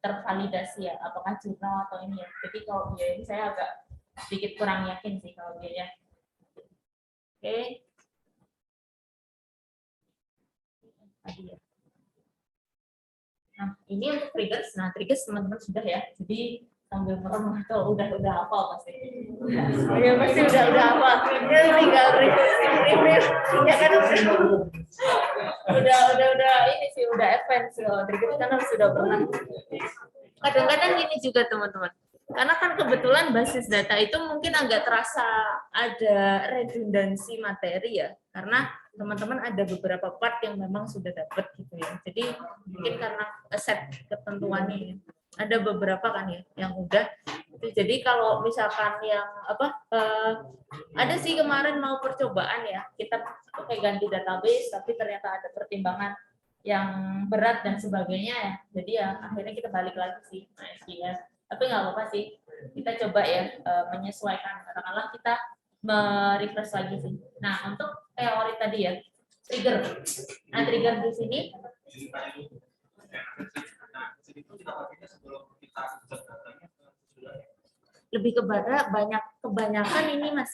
[SPEAKER 1] tervalidasi ya apakah jurnal atau ini ya. Jadi kalau biaya ini saya agak sedikit kurang yakin sih kalau biaya. Oke. Nah ini untuk triggers. Nah triggers teman-teman sudah ya. Jadi sambil merem atau udah hafal pasti. Ya pasti udah hafal. Ya tinggal review. Ya kan udah ini sih udah advance kalau trigger karena sudah pernah. Kadang-kadang ini juga teman-teman. Karena kan kebetulan basis data itu mungkin agak terasa ada redundansi materi ya. Karena teman-teman ada beberapa part yang memang sudah dapat gitu ya. Jadi mungkin karena set ketentuannya. ada beberapa kan ya yang udah. Jadi kalau misalkan yang ada sih kemarin mau percobaan ya, kita pakai ganti database, tapi ternyata ada pertimbangan yang berat dan sebagainya ya. Jadi ya akhirnya kita balik lagi sih MySQL. Tapi nggak apa-apa sih, kita coba ya menyesuaikan. Katakanlah kita refresh lagi sih. Nah untuk teori tadi ya, trigger. Nah trigger di sini lebih kepada kebanyakan ini mas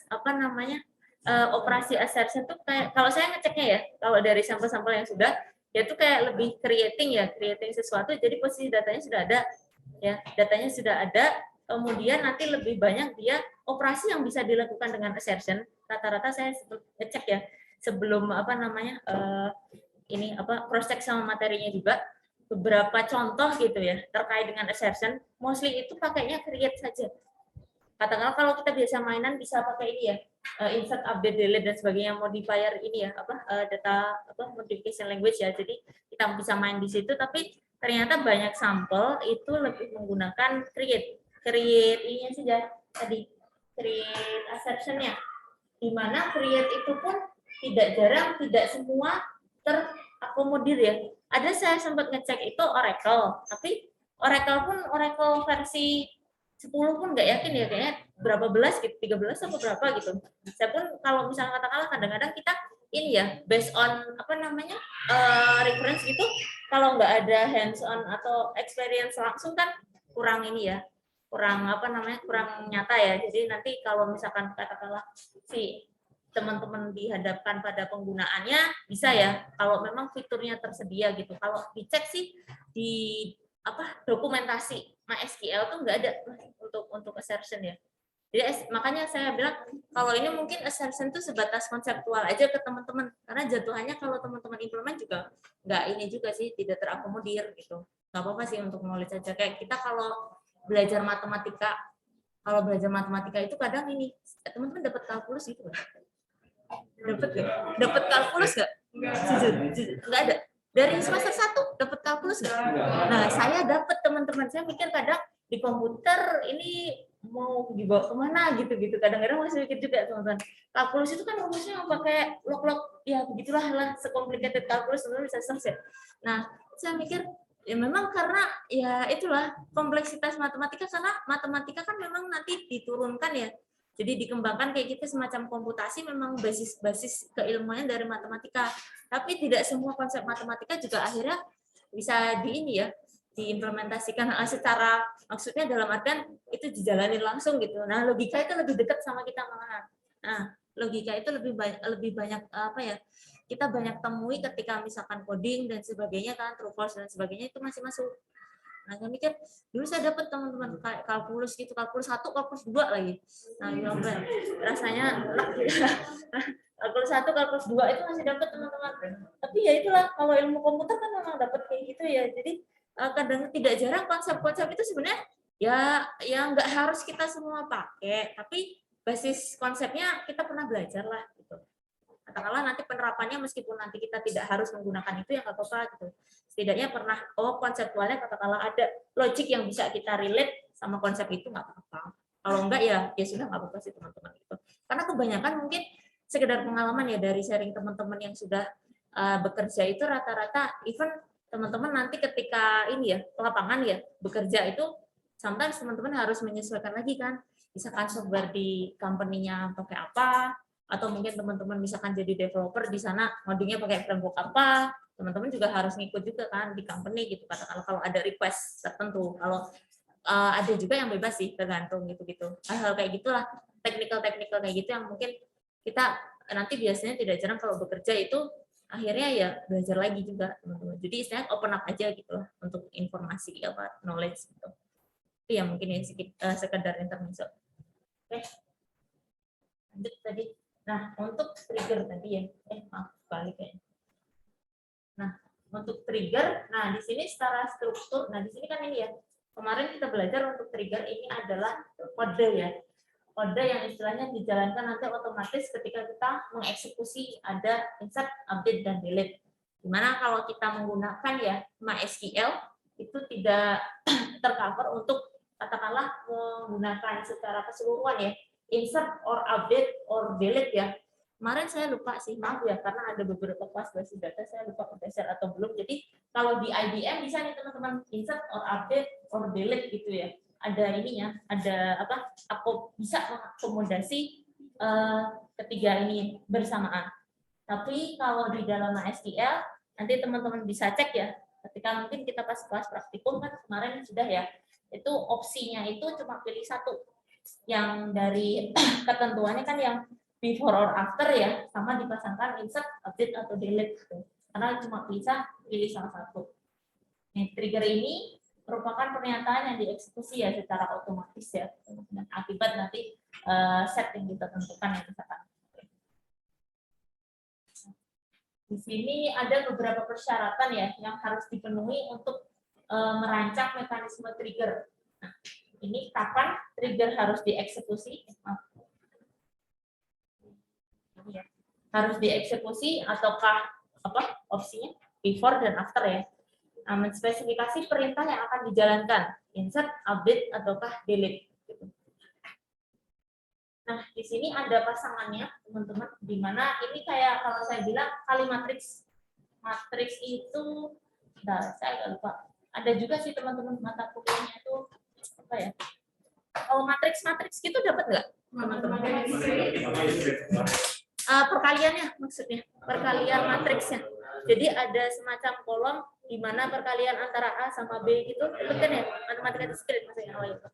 [SPEAKER 1] operasi assertion tuh kayak kalau saya ngeceknya ya, kalau dari sampel-sampel yang sudah ya itu kayak lebih creating sesuatu, jadi posisi datanya sudah ada ya, datanya sudah ada, kemudian nanti lebih banyak dia operasi yang bisa dilakukan dengan assertion. Rata-rata saya ngecek ya sebelum cross check sama materinya juga, beberapa contoh gitu ya terkait dengan assertion, mostly itu pakainya create saja. Katakanlah kalau kita biasa mainan bisa pakai ini ya, insert, update, delete dan sebagainya, modifier ini ya, data modification language ya. Jadi kita bisa main di situ, tapi ternyata banyak sampel itu lebih menggunakan create ini saja tadi, create assertion-nya. Di mana create itu pun tidak semua terakomodir ya. Ada saya sempat ngecek itu Oracle, tapi Oracle versi 10 pun nggak yakin ya, kayaknya berapa belas gitu, 13 atau berapa gitu. Saya pun kalau misalnya katakanlah kadang-kadang kita ini ya based on reference gitu, kalau nggak ada hands on atau experience langsung kan kurang ini ya, kurang kurang nyata ya. Jadi nanti kalau misalkan katakanlah si teman-teman dihadapkan pada penggunaannya bisa ya kalau memang fiturnya tersedia gitu. Kalau dicek sih di dokumentasi MySQL tuh nggak ada untuk assertion ya. Jadi makanya saya bilang kalau ini mungkin assertion tuh sebatas konseptual aja ke teman-teman, karena jatuhannya kalau teman-teman implement juga nggak ini juga sih, tidak terakomodir gitu. Nggak apa-apa sih untuk knowledge aja. Kayak kita kalau belajar matematika itu kadang ini teman-teman dapat kalkulus gitu kan? Dapat kalkulus nggak? Jujur, nggak ada. Dari semester 1 dapat kalkulus nggak? Nah, saya dapat teman-teman. Saya mikir kadang di komputer ini mau dibawa kemana gitu-gitu. Kadang-kadang masih mikir juga teman-teman. Kalkulus itu kan rumusnya pakai log-log, ya begitulah lah, sekomplikated kalkulus sebenarnya bisa selesai. Nah, saya mikir ya memang karena ya itulah kompleksitas matematika, karena matematika kan memang nanti diturunkan ya. Jadi dikembangkan kayak gitu semacam komputasi, memang basis keilmuannya dari matematika. Tapi tidak semua konsep matematika juga akhirnya bisa diimplementasikan secara, maksudnya dalam artian itu dijalani langsung gitu. Nah, logika itu lebih dekat sama kita malahan. Nah, logika itu lebih banyak kita banyak temui ketika misalkan coding dan sebagainya kan, true false dan sebagainya itu masih masuk. Nah, saya mikir dulu saya dapat teman-teman kayak kalkulus gitu, kalkulus 1, kalkulus 2 lagi. Nah, rasanya enak gitu. Kalkulus 1, kalkulus 2 itu masih dapat teman-teman. Tapi ya itulah, kalau ilmu komputer kan memang dapat kayak gitu ya. Jadi kadang tidak jarang konsep-konsep itu sebenarnya ya nggak harus kita semua pakai, tapi basis konsepnya kita pernah belajar lah gitu. Katakanlah nanti penerapannya meskipun nanti kita tidak harus menggunakan itu, ya nggak apa-apa gitu. Setidaknya pernah, konseptualnya katakanlah ada logik yang bisa kita relate sama konsep itu, nggak apa-apa. Kalau enggak ya sudah, nggak apa-apa sih teman-teman gitu. Karena kebanyakan mungkin sekedar pengalaman ya dari sharing teman-teman yang sudah bekerja itu, rata-rata even teman-teman nanti ketika ini ya lapangan ya bekerja itu sometimes teman-teman harus menyesuaikan lagi kan, misalkan software di company-nya pakai apa, atau mungkin teman-teman misalkan jadi developer di sana ngodingnya pakai framework apa, teman-teman juga harus ngikut juga kan di company gitu, katakanlah kalau ada request tertentu. Kalau ada juga yang bebas sih, tergantung gitu-gitu. Hal-hal kayak gitulah, teknikal kayak gitu yang mungkin kita nanti biasanya tidak jarang kalau bekerja itu akhirnya ya belajar lagi juga teman-teman. Jadi istilahnya open up aja gitu loh untuk informasi knowledge gitu. Itu ya mungkin ya sekedar intermezzo. Oke. Lanjut tadi. Nah, untuk trigger tadi ya, maaf balik ya. Nah, untuk trigger, nah di sini secara struktur, nah di sini kan ini ya, kemarin kita belajar untuk trigger ini adalah kode ya, kode yang istilahnya dijalankan nanti otomatis ketika kita mengeksekusi ada insert, update, dan delete. Dimana kalau kita menggunakan ya MySQL, itu tidak tercover untuk katakanlah menggunakan secara keseluruhan ya, insert or update or delete ya. Kemarin saya lupa sih, maaf ya, karena ada beberapa kelas basic data saya lupa kegeser atau belum. Jadi kalau di IBM bisa nih teman-teman insert or update or delete gitu ya. Ada ininya, ada apa? Aku bisa mengakomodasi ketiga ini bersamaan. Tapi kalau di dalam MySQL nanti teman-teman bisa cek ya. Ketika mungkin kita pas kelas praktikum kan kemarin sudah ya, itu opsinya itu cuma pilih satu. Yang dari ketentuannya kan yang before or after ya, sama dipasangkan insert, update atau delete gitu. Karena cuma bisa pilih salah satu. Nih, trigger ini merupakan pernyataan yang dieksekusi ya secara otomatis ya, dan akibat nanti set yang kita tentukan ya misalkan. Di sini ada beberapa persyaratan ya yang harus dipenuhi untuk merancang mekanisme trigger. Nah, ini kapan trigger harus dieksekusi? Harus dieksekusi ataukah apa opsinya before dan after ya. Nah, menspesifikasi perintah yang akan dijalankan, insert, update ataukah delete. Nah, di sini ada pasangannya, teman-teman, di mana ini kayak kalau saya bilang kali matriks. Matriks itu, nah, saya agak lupa. Ada juga sih teman-teman mata kuliahnya itu apa ya? Kalau matriks gitu dapat nggak, teman-teman? Perkaliannya maksudnya, perkalian matriksnya. Jadi ada semacam kolom di mana perkalian antara A sama B gitu, itu kan ya matematika diskrit maksudnya awal itu.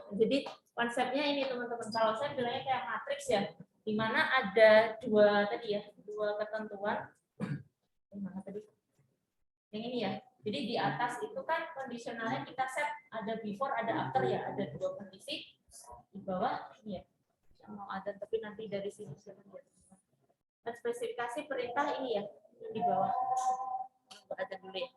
[SPEAKER 1] Jadi konsepnya ini teman-teman, kalau saya bilangnya kayak matriks ya, di mana ada dua tadi ya, dua ketentuan. Yang mana tadi? Yang ini ya. Jadi di atas itu kan kondisionalnya kita set ada before, ada after ya, ada dua kondisi. Di bawah ini ya, yang mau ada tapi nanti dari sini saya lihat. Dan spesifikasi perintah ini ya, di bawah. Ada dulu ya.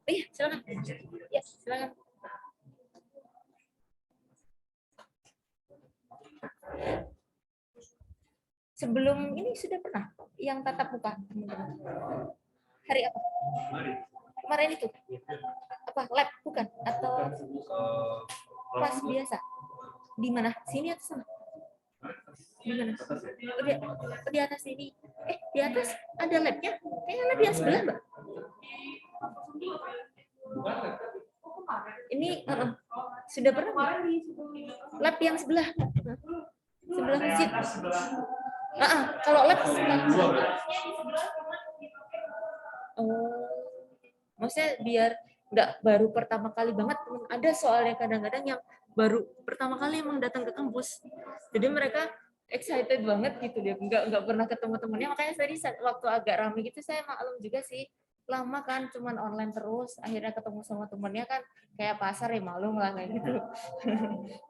[SPEAKER 1] Iya, silakan. Ya, silakan. Sebelum ini sudah pernah yang tatap muka, teman-teman. Hari apa? Kemarin itu. Apa? Lab bukan? Atau kelas biasa? Di mana? Sini atau sana? Di mana? Di atas ini. Di atas ada labnya? Kayaknya lab yang sebelah, Mbak. Ini sudah pernah lab yang sebelah masjid. Kalau lab sebelah. Maksudnya biar nggak baru pertama kali banget. Ada soalnya kadang-kadang yang baru pertama kali emang datang ke kampus, jadi mereka excited banget gitu dia, nggak pernah ketemu temennya. Makanya tadi waktu agak ramai gitu saya maklum juga sih, lama kan cuman online terus, akhirnya ketemu sama temennya kan kayak pasar ya, maklum lah kayak gitu.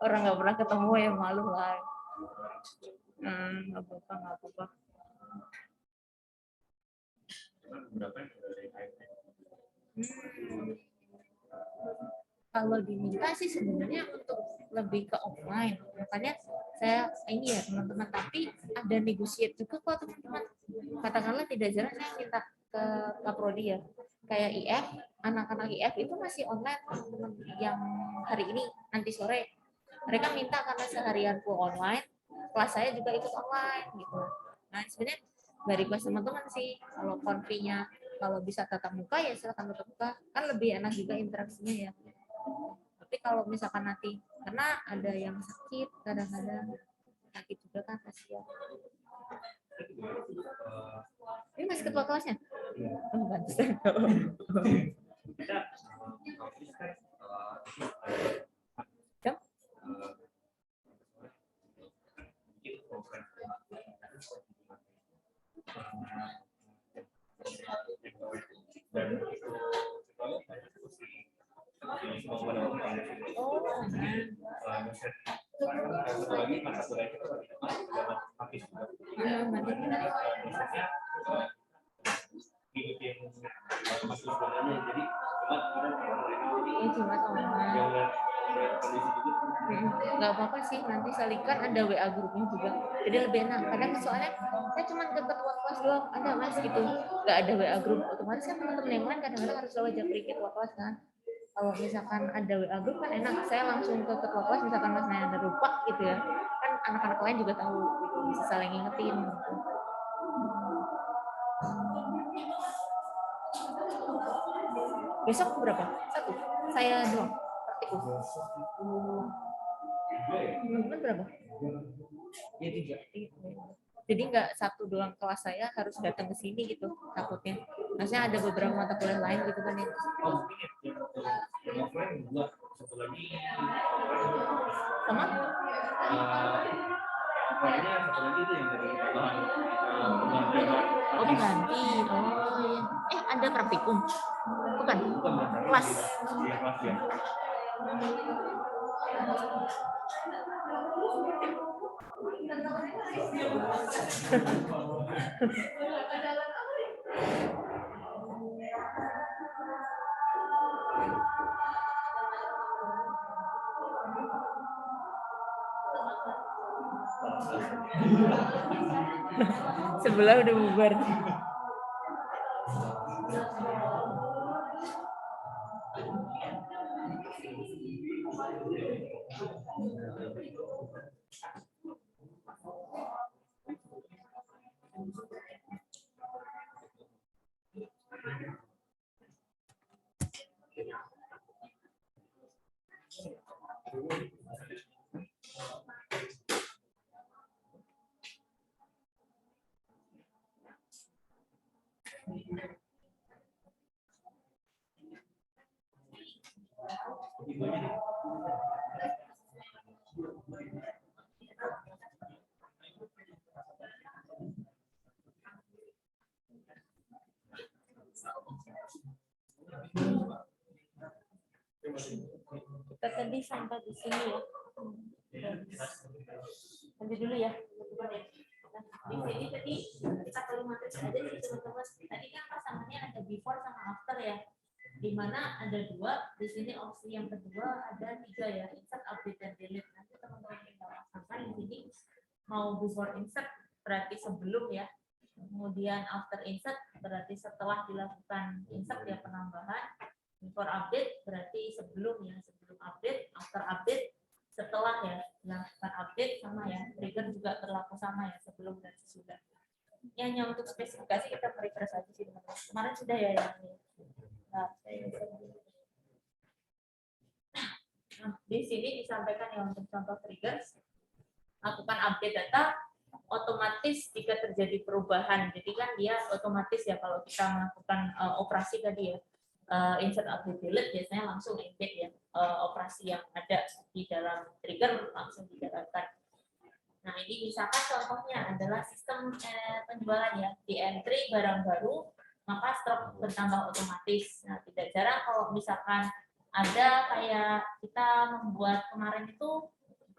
[SPEAKER 1] Orang nggak pernah ketemu ya malu lah. Nggak apa-apa. Kalau diminta sih sebenarnya untuk lebih ke offline, makanya saya ini ya teman-teman, tapi ada negotiate juga kok teman-teman. Katakanlah tidak jarang saya minta ke Kaprodi ya, kayak IF, anak-anak IF itu masih online teman-teman, yang hari ini nanti sore mereka minta karena seharian full online, kelas saya juga ikut online gitu. Nah sebenarnya dari request teman-teman sih, kalau konfinya kalau bisa tatap muka ya silakan tatap muka, kan lebih enak juga interaksinya ya. Tapi kalau misalkan nanti, karena ada yang sakit kadang-kadang, sakit juga kan kasihan. Ini masih ketua kelasnya? Oh, bagus. Jumat online.
[SPEAKER 2] kondisi gitu.
[SPEAKER 1] Nggak apa-apa sih, nanti Salikan ada WA grupnya juga, jadi lebih enak. Kadang soalnya saya cuma ke ketua kelas doang, ada mas gitu, nggak ada WA grup. Otomatis kan teman-teman yang lain kadang-kadang harus lewat japri ketua kelas kan. Kalau misalkan ada WA grup kan enak, saya langsung ke ketua kelas, misalkan mas Naya ada lupa gitu ya, kan anak-anak lain juga tahu gitu, bisa saling ngingetin gitu. Besok berapa? Satu. Saya doang. Praktikum. Teman-teman berapa? Ya 3. Jadi nggak satu doang kelas saya harus datang ke sini gitu takutnya. Maksudnya ada beberapa mata kuliah lain gitu kan ya.
[SPEAKER 2] Oh, yang offline dua, satu lagi
[SPEAKER 1] Sama?
[SPEAKER 2] offline-nya satu lagi itu yang dari tambahan penggantian.
[SPEAKER 1] Oh pengganti. Oh iya. Ada praktikum? Bukan. Kelas.
[SPEAKER 2] Iya, kelas ya.
[SPEAKER 1] Sebelah udah bubar. Kita tadi sampai di sini ya. Nanti dulu ya. Di sini tadi kita perlu materi aja sih teman-teman. Tadi kan pasangannya ada before sama after ya. Di mana ada 2, di sini opsi yang kedua ada 3 ya, insert, update, dan delete. Nanti teman-teman kita pasangkan di sini mau before insert berarti sebelum ya. Kemudian after insert berarti setelah dilakukan insert ya penambahan. Before update berarti sebelum ya, sebelum update, after update setelah ya, dilakukan update sama ya, trigger juga berlaku sama ya, sebelum dan sesudah. Ya, hanya untuk spesifikasi kita refresh aja sih teman-teman. Kemarin sudah ya yang ini. Nah, di sini disampaikan ya untuk contoh triggers, lakukan update data otomatis jika terjadi perubahan. Jadi kan dia otomatis ya kalau kita melakukan operasi tadi ya. Insert, update, delete biasanya langsung embed ya, operasi yang ada di dalam trigger langsung dijalankan. Nah ini misalkan contohnya adalah sistem penjualan ya, di entry barang baru maka stok bertambah otomatis. Nah tidak jarang kalau misalkan ada kayak kita membuat kemarin itu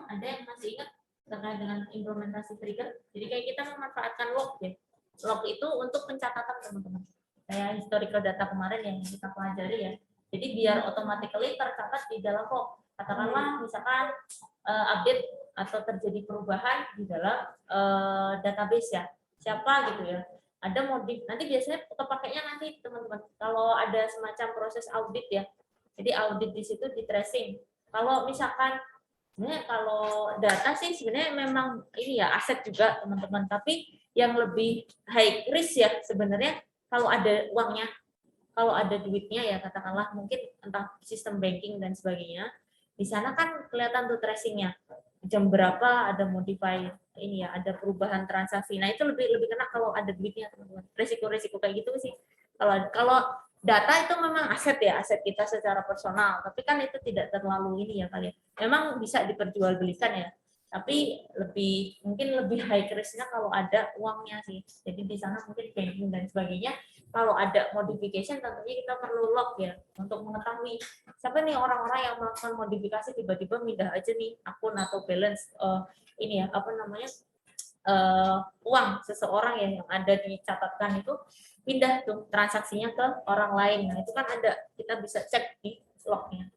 [SPEAKER 1] ada yang masih ingat terkait dengan implementasi trigger. Jadi kayak kita memanfaatkan log ya, log itu untuk pencatatan teman-teman. Kayak historical data kemarin yang kita pelajari ya. Jadi biar automatically tercatat di dalam log. Katakanlah misalkan update atau terjadi perubahan di dalam database ya. Siapa gitu ya. Ada modif. Nanti biasanya kepakainya nanti teman-teman kalau ada semacam proses audit ya. Jadi audit di situ di tracing. Kalau misalkan sebenarnya kalau data sih sebenarnya memang ini ya aset juga teman-teman, tapi yang lebih high risk ya sebenarnya kalau ada uangnya, kalau ada duitnya ya katakanlah mungkin entah sistem banking dan sebagainya, di sana kan kelihatan tuh tracingnya jam berapa ada modify ini ya, ada perubahan transaksi. Nah itu lebih kena kalau ada duitnya teman-teman. Resiko-resiko kayak gitu sih. Kalau data itu memang aset ya, aset kita secara personal, tapi kan itu tidak terlalu ini ya kalian. Memang bisa diperjualbelikan ya, tapi mungkin lebih high risk-nya kalau ada uangnya sih. Jadi di sana mungkin banking dan sebagainya. Kalau ada modification tentunya kita perlu log ya untuk mengetahui siapa nih orang-orang yang melakukan modifikasi tiba-tiba pindah aja nih akun atau balance ini ya apa namanya uang seseorang yang ada dicatatkan itu pindah tuh transaksinya ke orang lain. Nah itu kan ada, kita bisa cek di lognya.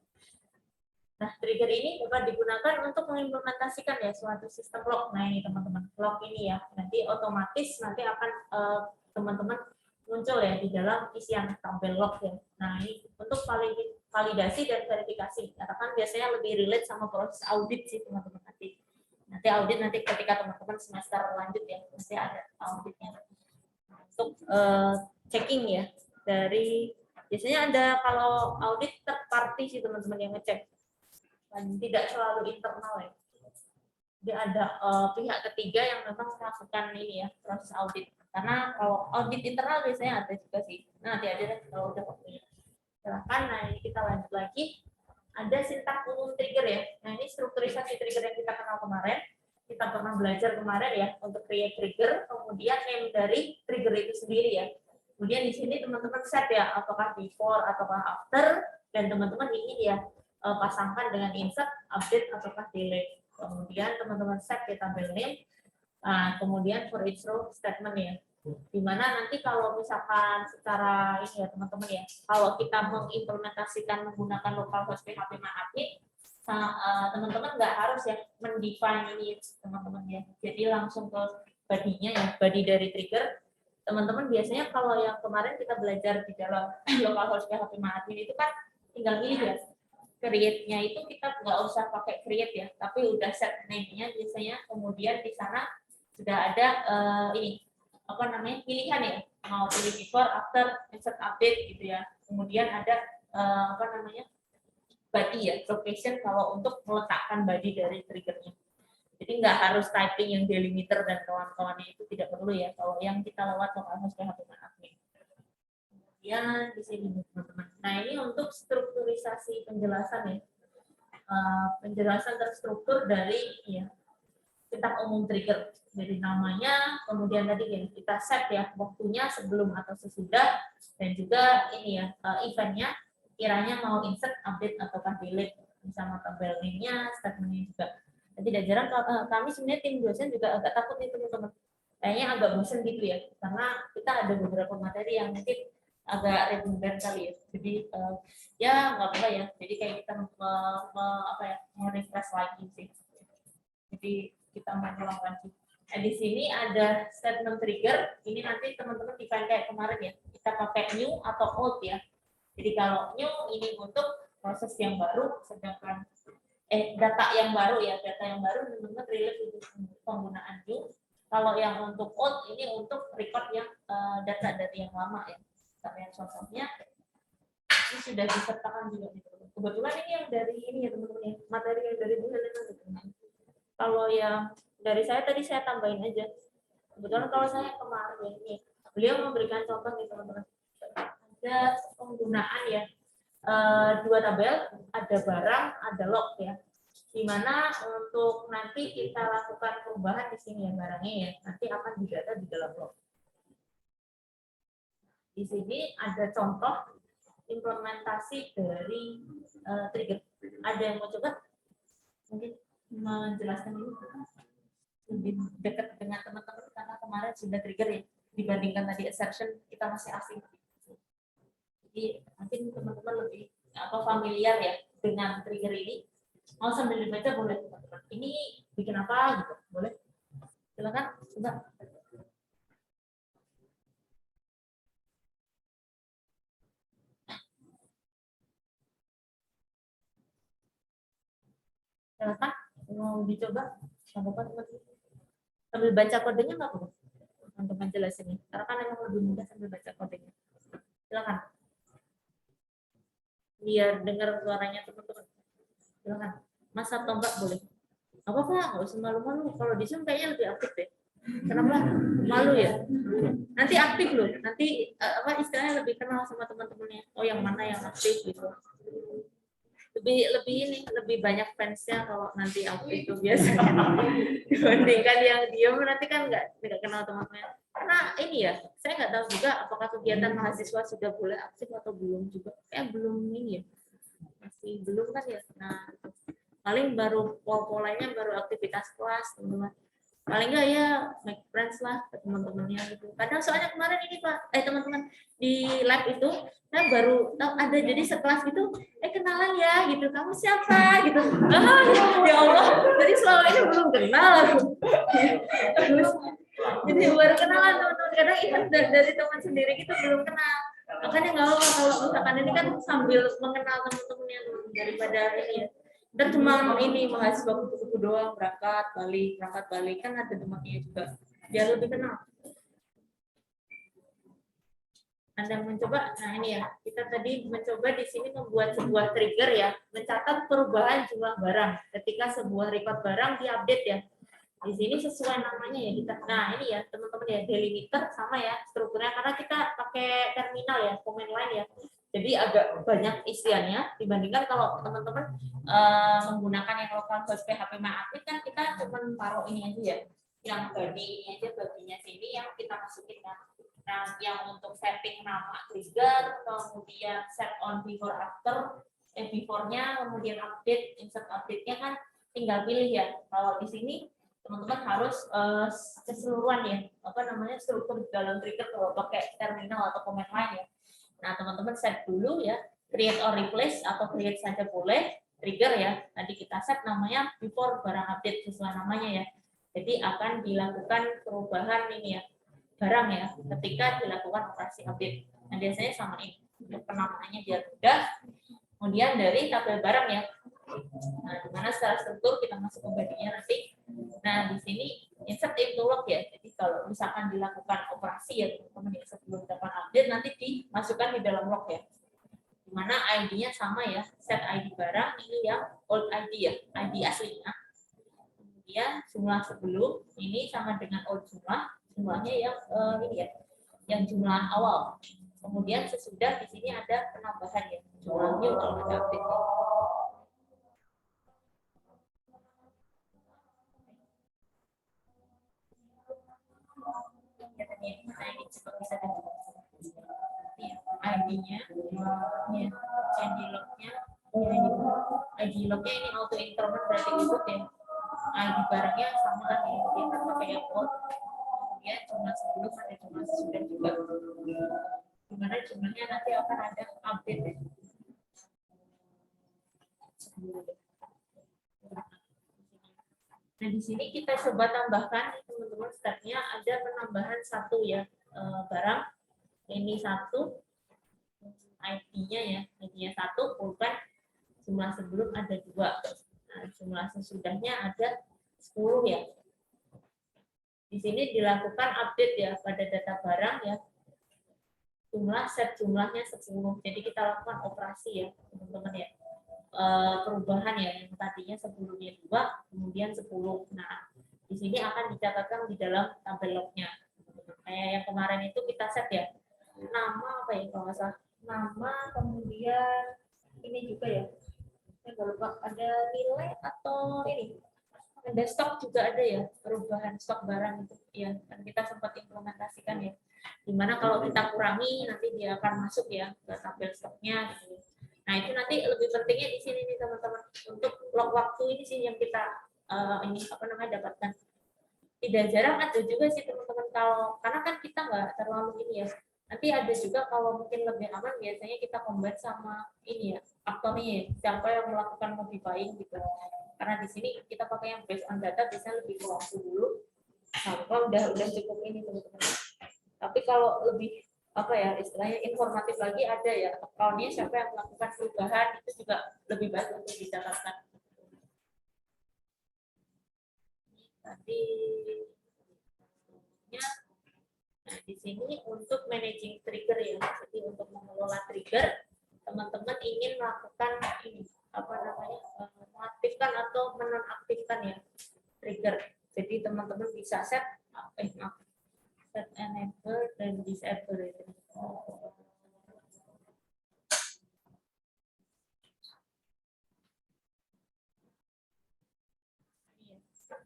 [SPEAKER 1] Nah, trigger ini dapat digunakan untuk mengimplementasikan ya suatu sistem log. Nah, ini teman-teman, log ini ya, nanti otomatis nanti akan teman-teman muncul ya di dalam isian tabel log ya. Nah, ini untuk validasi dan verifikasi. Karena kan biasanya lebih relate sama proses audit sih teman-teman nanti. Nanti audit nanti ketika teman-teman semester lanjut ya, pasti ada auditnya. Untuk checking ya, dari biasanya ada kalau audit third party sih teman-teman yang ngecek. Dan tidak selalu internal ya. Jadi ada pihak ketiga yang memang melakukan ini ya proses audit. Karena kalau audit internal biasanya ada juga sih. Nah, nanti aja deh kalau udah waktunya. Silahkan. Nah, ini kita lanjut lagi. Ada sintak umum trigger ya. Nah, ini strukturisasi trigger yang kita kenal kemarin. Kita pernah belajar kemarin ya untuk create trigger, kemudian name dari trigger itu sendiri ya. Kemudian di sini teman-teman set ya apakah before ataukah after, dan teman-teman ingin ya pasangkan dengan insert, update, ataukah delete. Kemudian teman-teman set ya tabel name. Nah, kemudian for each row statement ya. Dimana nanti kalau misalkan secara ini ya teman-teman ya, kalau kita mengimplementasikan menggunakan localhost PHP admin, teman-teman nggak harus ya mendefine ini teman-teman ya. Jadi langsung ke body-nya ya, body dari trigger. Teman-teman biasanya kalau yang kemarin kita belajar di dalam localhost PHP admin itu kan tinggal milih ya. Create-nya itu kita nggak usah pakai create ya, tapi udah set name-nya biasanya, kemudian di sana sudah ada ini apa namanya pilihan ya, mau pilih before, after, insert, update gitu ya. Kemudian ada apa namanya body ya, location kalau untuk meletakkan body dari triggernya. Jadi nggak harus typing yang delimiter dan kawan-kawannya itu tidak perlu ya kalau yang kita lewat localhost PHP admin. Ya di sini teman-teman. Nah ini untuk strukturisasi penjelasan ya, penjelasan terstruktur dari ya sintak umum trigger, dari namanya, kemudian tadi yang kita set ya waktunya sebelum atau sesudah, dan juga ini ya eventnya kiranya mau insert, update ataukah delete, sama tabel name-nya, statement-nya juga. Dan tidak jarang kami sebenarnya tim dosen juga agak takut nih teman-teman, kayaknya agak bosan gitu ya, karena kita ada beberapa materi yang mungkin agak redundant kali ya. Jadi ya nggak apa ya. Jadi kayak kita apa ya, refresh lagi sih. Jadi kita mengulang lagi. Nah, di sini ada statement trigger. Ini nanti teman-teman define kayak kemarin ya. Kita pakai new atau old ya. Jadi kalau new ini untuk proses yang baru, sedangkan data yang baru ya, data yang baru teman-teman relate untuk penggunaan new. Kalau yang untuk old ini untuk record yang data dari yang lama ya. Yang contohnya ini sudah disertakan juga gitu. Kebetulan ini yang dari ini ya teman-teman ya, materi yang dari Bu Helena gitu. Kalau yang dari saya tadi saya tambahin aja. Kebetulan kalau saya kemarin ya, ini beliau memberikan contoh nih teman-teman. Ada penggunaan ya dua tabel, ada barang, ada log ya. Dimana untuk nanti kita lakukan perubahan di sini ya barangnya ya, nanti akan didata di dalam log. Di sini ada contoh implementasi dari trigger. Ada yang mau coba? Mungkin menjelaskan ini lebih dekat dengan teman-teman karena kemarin sudah trigger ya dibandingkan tadi assertion kita masih asing. Jadi mungkin teman-teman lebih familiar ya dengan trigger ini. Mau sambil dibaca boleh teman-teman. Ini bikin apa gitu? Boleh? Silakan coba. Silakan mau dicoba sambil baca kodenya nggak apa-apa untuk menjelasinnya karena kan emang lebih mudah sambil baca kodenya. Silakan biar dengar suaranya teman-teman. Silakan Mas atau Mbak boleh. Apa Pak, nggak usah malu-malu, kalau di Zoom kayaknya lebih aktif deh. Kenapa malu ya? Nanti aktif loh, nanti apa istilahnya lebih kenal sama teman-temannya. Oh yang mana yang aktif gitu. Lebih ini lebih banyak fansnya kalau nanti aktif itu biasa dibandingkan yang diam nanti kan nggak kenal teman-temannya. Karena ini ya saya nggak tahu juga apakah kegiatan mahasiswa sudah boleh aktif atau belum juga. Belum ini ya, masih belum kan ya. Nah paling baru polanya baru aktivitas kelas teman-teman. paling enggak ya make friends lah ke teman-temannya gitu. Kadang soalnya kemarin ini Pak, teman-teman di lab itu saya baru tahu ada jadi sekelas gitu, kenalan ya gitu, kamu siapa gitu. Ah, ya Allah, jadi selama ini belum kenal aku. Terus, jadi baru kenalan teman-teman, kadang even dari teman sendiri gitu belum kenal. Makanya nggak apa kalau misalkan ini kan sambil mengenal teman-temannya daripada ini ya. Dan cuma ini mahasiswa kupu-kupu doang berangkat balik kan ada temannya juga biar lebih kenal. Anda mencoba, nah ini ya kita tadi mencoba di sini membuat sebuah trigger ya, mencatat perubahan jumlah barang ketika sebuah record barang diupdate ya. Di sini sesuai namanya ya kita. Nah ini ya teman-teman ya delimiter sama ya strukturnya karena kita pakai terminal ya, command line ya. Jadi agak banyak isiannya dibandingkan kalau teman-teman menggunakan yang lokal host PHP MyAdmin kan kita cuma taruh ini aja ya, yang body ini aja baginya sini yang kita masukin kan. Nah yang untuk setting nama trigger, kemudian set on before after, before-nya, kemudian update, insert update-nya kan tinggal pilih ya. Kalau di sini teman-teman harus keseluruhan ya apa namanya struktur dalam trigger kalau pakai terminal atau command line ya. Nah teman-teman set dulu ya create or replace atau create saja boleh trigger ya. Tadi kita set namanya before barang update sesuai namanya ya. Jadi akan dilakukan perubahan ini ya barang ya ketika dilakukan operasi update. Nah biasanya sama ini untuk penamaannya biar mudah. Kemudian dari tabel barang ya. Nah, di mana secara struktur kita masuk ke body-nya nanti. Nah, di sini insert into log ya. Jadi kalau misalkan dilakukan operasi ya teman-teman ya sebelum dapat update nanti dimasukkan di dalam log ya. Di mana ID-nya sama ya, set ID barang ini yang old ID ya, ID aslinya. Kemudian jumlah sebelum ini sama dengan old jumlahnya yang ini ya, yang jumlah awal. Kemudian sesudah di sini ada penambahan ya, jumlahnya kalau ada update. Nah, ini coba bisa ID-nya, ya, ID log-nya, ID log-nya ini auto increment berarti ikut ya. ID barangnya sama kan ya, kita pakai yang code. Kemudian jumlah sebelum ada jumlah sesudah juga. Dimana jumlahnya nanti akan ada update ya. Nah di sini kita coba tambahkan teman-teman stepnya ada penambahan satu ya barang ini satu ID-nya ya ID-nya satu bukan jumlah sebelum ada dua. Nah, jumlah sesudahnya ada 10 ya. Di sini dilakukan update ya pada data barang ya. Jumlah set jumlahnya 10. Jadi kita lakukan operasi ya, teman-teman ya. Perubahan ya yang tadinya sebelumnya 2 kemudian 10. Nah, di sini akan dicatatkan di dalam tabel lognya. Kayak yang kemarin itu kita set ya. Nama apa ya kalau nggak salah? Nama kemudian ini juga ya. Saya nggak lupa ada nilai atau ini ada stok juga ada ya perubahan stok barang itu ya kan kita sempat implementasikan ya dimana kalau kita kurangi nanti dia akan masuk ya ke tabel stoknya gitu. Nah itu nanti lebih pentingnya di sini nih teman-teman untuk log waktu ini sih yang kita ini apa namanya dapatkan. Tidak jarang ada juga sih teman-teman kalau karena kan kita nggak terlalu ini ya nanti ada juga kalau mungkin lebih aman biasanya kita combine sama ini ya aktornya ya, siapa yang melakukan modifying gitu karena di sini kita pakai yang based on data biasanya lebih ke waktu dulu sampai udah cukup ini teman-teman. Tapi kalau lebih apa ya istilahnya informatif lagi ada ya akunnya siapa yang melakukan perubahan itu juga lebih baik untuk dicatatkan. Tadi nah, di sini untuk managing trigger ya. Jadi untuk mengelola trigger, teman-teman ingin melakukan ini apa namanya mengaktifkan atau menonaktifkan ya trigger. Jadi teman-teman bisa set set enable dan disable ya.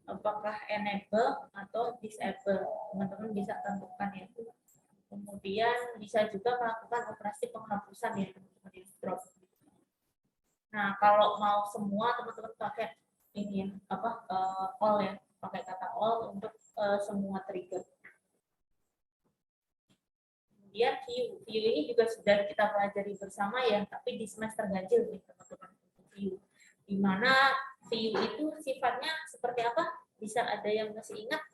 [SPEAKER 1] Apakah enable atau disable teman-teman bisa tentukan ya. Kemudian bisa juga melakukan operasi penghapusan ya teman-teman drop. Nah kalau mau semua teman-teman pakai ini ya apa all ya pakai kata all untuk semua trigger. Kemudian view ini juga sudah kita pelajari bersama ya, tapi di semester ganjil nih teman-teman. View, di mana view itu sifatnya seperti apa? Bisa ada yang masih ingat?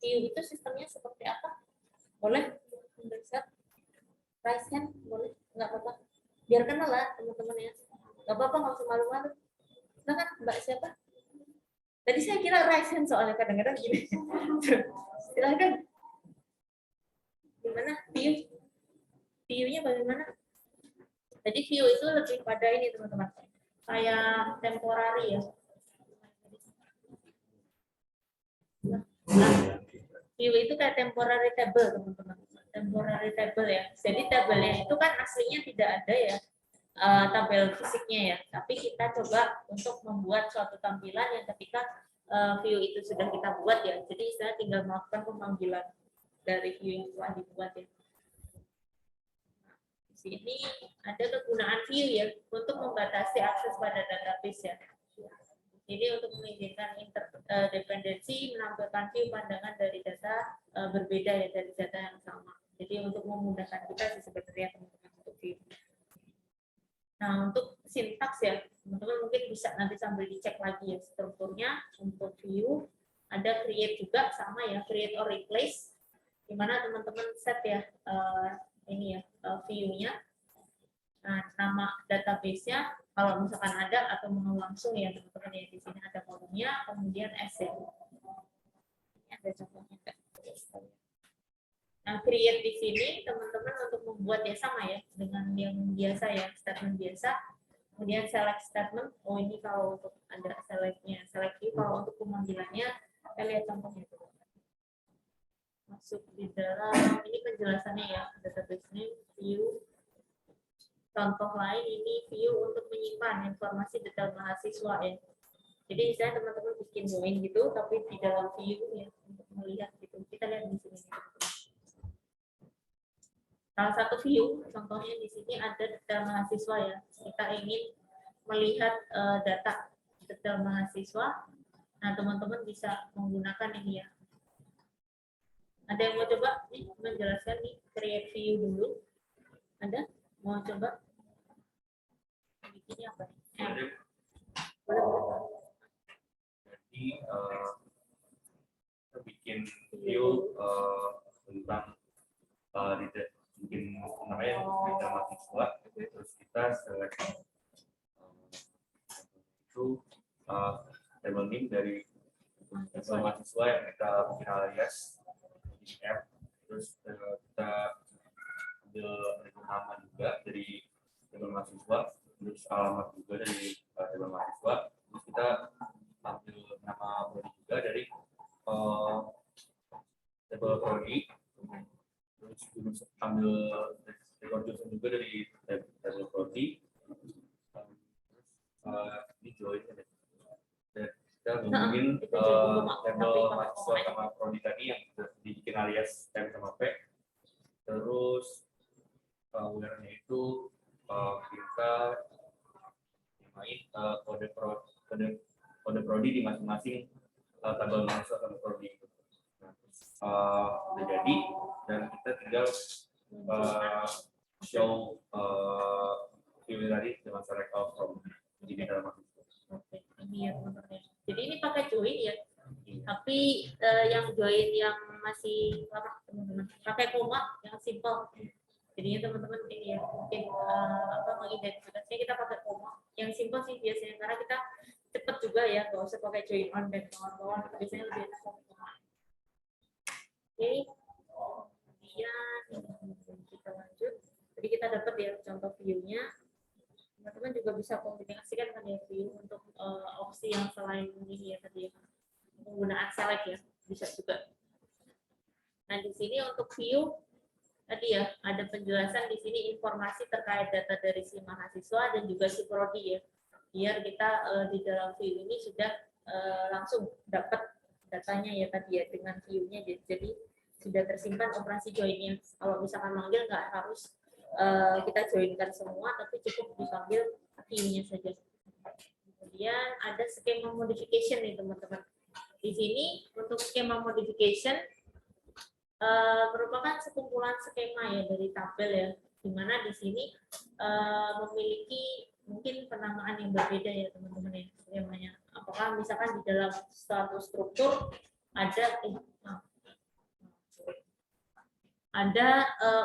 [SPEAKER 1] View itu sistemnya seperti apa? Boleh bisa raise hand? Boleh? Nggak apa-apa. Biar kenal lah teman-teman ya. Nggak apa-apa, nggak usah malu-malu. Silakan Mbak siapa? Tadi saya kira raise hand soalnya kadang-kadang gini. Silakan. Gimana view? View-nya bagaimana? Jadi view itu lebih pada ini teman-teman. Kayak temporary ya. Nah, view itu kayak temporary table teman-teman. Temporary table ya. Jadi tabelnya itu kan aslinya tidak ada ya. Tabel fisiknya ya. Tapi kita coba untuk membuat suatu tampilan yang ketika view itu sudah kita buat ya. Jadi saya tinggal melakukan pemanggilan dari view yang telah dibuat ya. Di sini ada kegunaan view ya untuk membatasi akses pada database ya. Jadi untuk mengizinkan interdependensi menampilkan view pandangan dari data berbeda ya dari data yang sama. Jadi untuk memudahkan kita sih sebenarnya teman-teman untuk view. Nah untuk sintaks ya teman-teman mungkin bisa nanti sambil dicek lagi ya strukturnya. Untuk view ada create juga sama ya, create or replace, di mana teman-teman set ya ini ya view-nya. Nah, nama database-nya kalau misalkan ada atau mau langsung ya teman-teman ya, di sini ada kolomnya, kemudian S ya. Ini ada contohnya kan. Nah, create di sini teman-teman untuk membuat ya sama ya dengan yang biasa ya, statement biasa. Kemudian select statement. Oh, ini kalau untuk ada select-nya, select view. Kalau untuk pemanggilannya kita lihat contohnya dulu. Masuk di dalam ini penjelasannya ya, database name, view. Contoh lain ini view untuk menyimpan informasi detail mahasiswa ya. Jadi misalnya teman-teman bikin join gitu, tapi di dalam view ya untuk melihat gitu. Kita lihat di sini. Salah satu view, contohnya di sini ada detail mahasiswa ya. Kita ingin melihat data detail mahasiswa. Nah teman-teman bisa menggunakan ini ya. Ada yang mau coba nih menjelaskan nih create view dulu? Ada? Mau coba? Ini apa?
[SPEAKER 2] Jadi kita bikin view tentang bikin namanya data mahasiswa, terus kita select itu table name dari table mahasiswa yang kita bikin alias di app, terus kita ambil nama juga dari table mahasiswa, terus alamat juga dari table mahasiswa, terus kita ambil nama prodi juga dari table prodi, terus ambil record jurusan juga dari table prodi, ini join dan kita hubungin table mahasiswa sama prodi tadi yang dibikin alias M sama P. Terus where-nya itu kita main kode prodi di masing-masing tabel mahasiswa sama prodi. Udah jadi dan kita tinggal show view tadi dengan select all from jadi dalam mahasiswa.
[SPEAKER 1] Oke, ini ya teman-teman. Jadi ini pakai join ya. Tapi yang join yang masih lama teman-teman pakai koma yang simple. Jadinya teman-teman ini ya mungkin mengidentifikasinya kita pakai koma yang simple sih biasanya karena kita cepat juga ya, nggak usah pakai join on dan kawan-kawan, biasanya lebih enak pakai koma. Oke, kemudian kita lanjut. Jadi kita dapat ya contoh view-nya. Teman-teman juga bisa kombinasikan kan ya view untuk opsi yang selain ini ya tadi ya, penggunaan select ya bisa juga. Nah di sini untuk view tadi ya ada penjelasan di sini informasi terkait data dari si mahasiswa dan juga si prodi ya, biar kita di dalam view ini sudah langsung dapat datanya ya tadi ya dengan view-nya, jadi sudah tersimpan operasi join-nya. Kalau misalkan manggil nggak harus kita joinkan semua, tapi cukup dipanggil view-nya saja. Kemudian ada skema modification nih teman-teman. Di sini untuk skema modification merupakan sekumpulan skema ya dari tabel ya, di mana di sini memiliki mungkin penamaan yang berbeda ya teman-teman ya skemanya. Apakah misalkan di dalam suatu struktur ada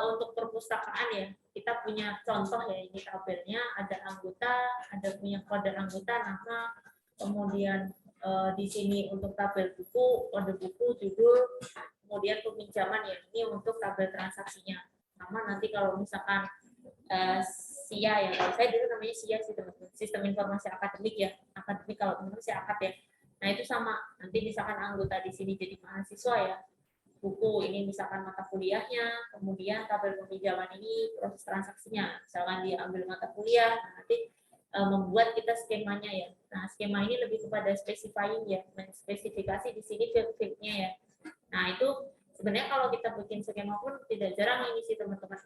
[SPEAKER 1] untuk perpustakaan ya, kita punya contoh ya, ini tabelnya ada anggota, ada punya kode anggota, nama, kemudian di sini untuk tabel buku, kode buku, judul, kemudian peminjaman ya, ini untuk tabel transaksinya. Sama nanti kalau misalkan SIA ya, kalau saya dulu namanya SIA sih teman-teman, sistem informasi akademik ya, akademik kalau teman-teman saya akad ya. Nah itu sama, nanti misalkan anggota di sini jadi mahasiswa ya, buku ini misalkan mata kuliahnya, kemudian tabel peminjaman ini proses transaksinya, misalkan dia ambil mata kuliah, nanti membuat kita skemanya ya. Nah skema ini lebih kepada specifying ya, spesifikasi di sini field-fieldnya ya. Nah itu sebenarnya kalau kita bikin skema pun tidak jarang ini sih teman-teman.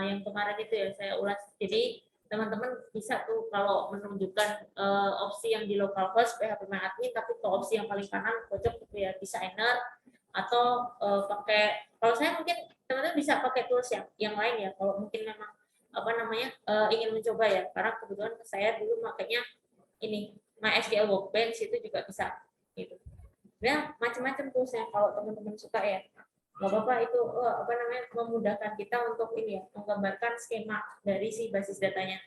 [SPEAKER 1] Yang kemarin itu ya saya ulas. Jadi teman-teman bisa tuh kalau menunjukkan opsi yang di localhost phpMyAdmin, tapi ke opsi yang paling kanan pojok itu ya designer, atau pakai, kalau saya mungkin teman-teman bisa pakai tools yang lain ya kalau mungkin memang ingin mencoba ya, karena kebetulan saya dulu makanya ini MySQL Workbench itu juga bisa gitu. Ya macam-macam toolsnya kalau teman-teman suka ya, nggak apa-apa itu memudahkan kita untuk ini ya, menggambarkan skema dari si basis datanya.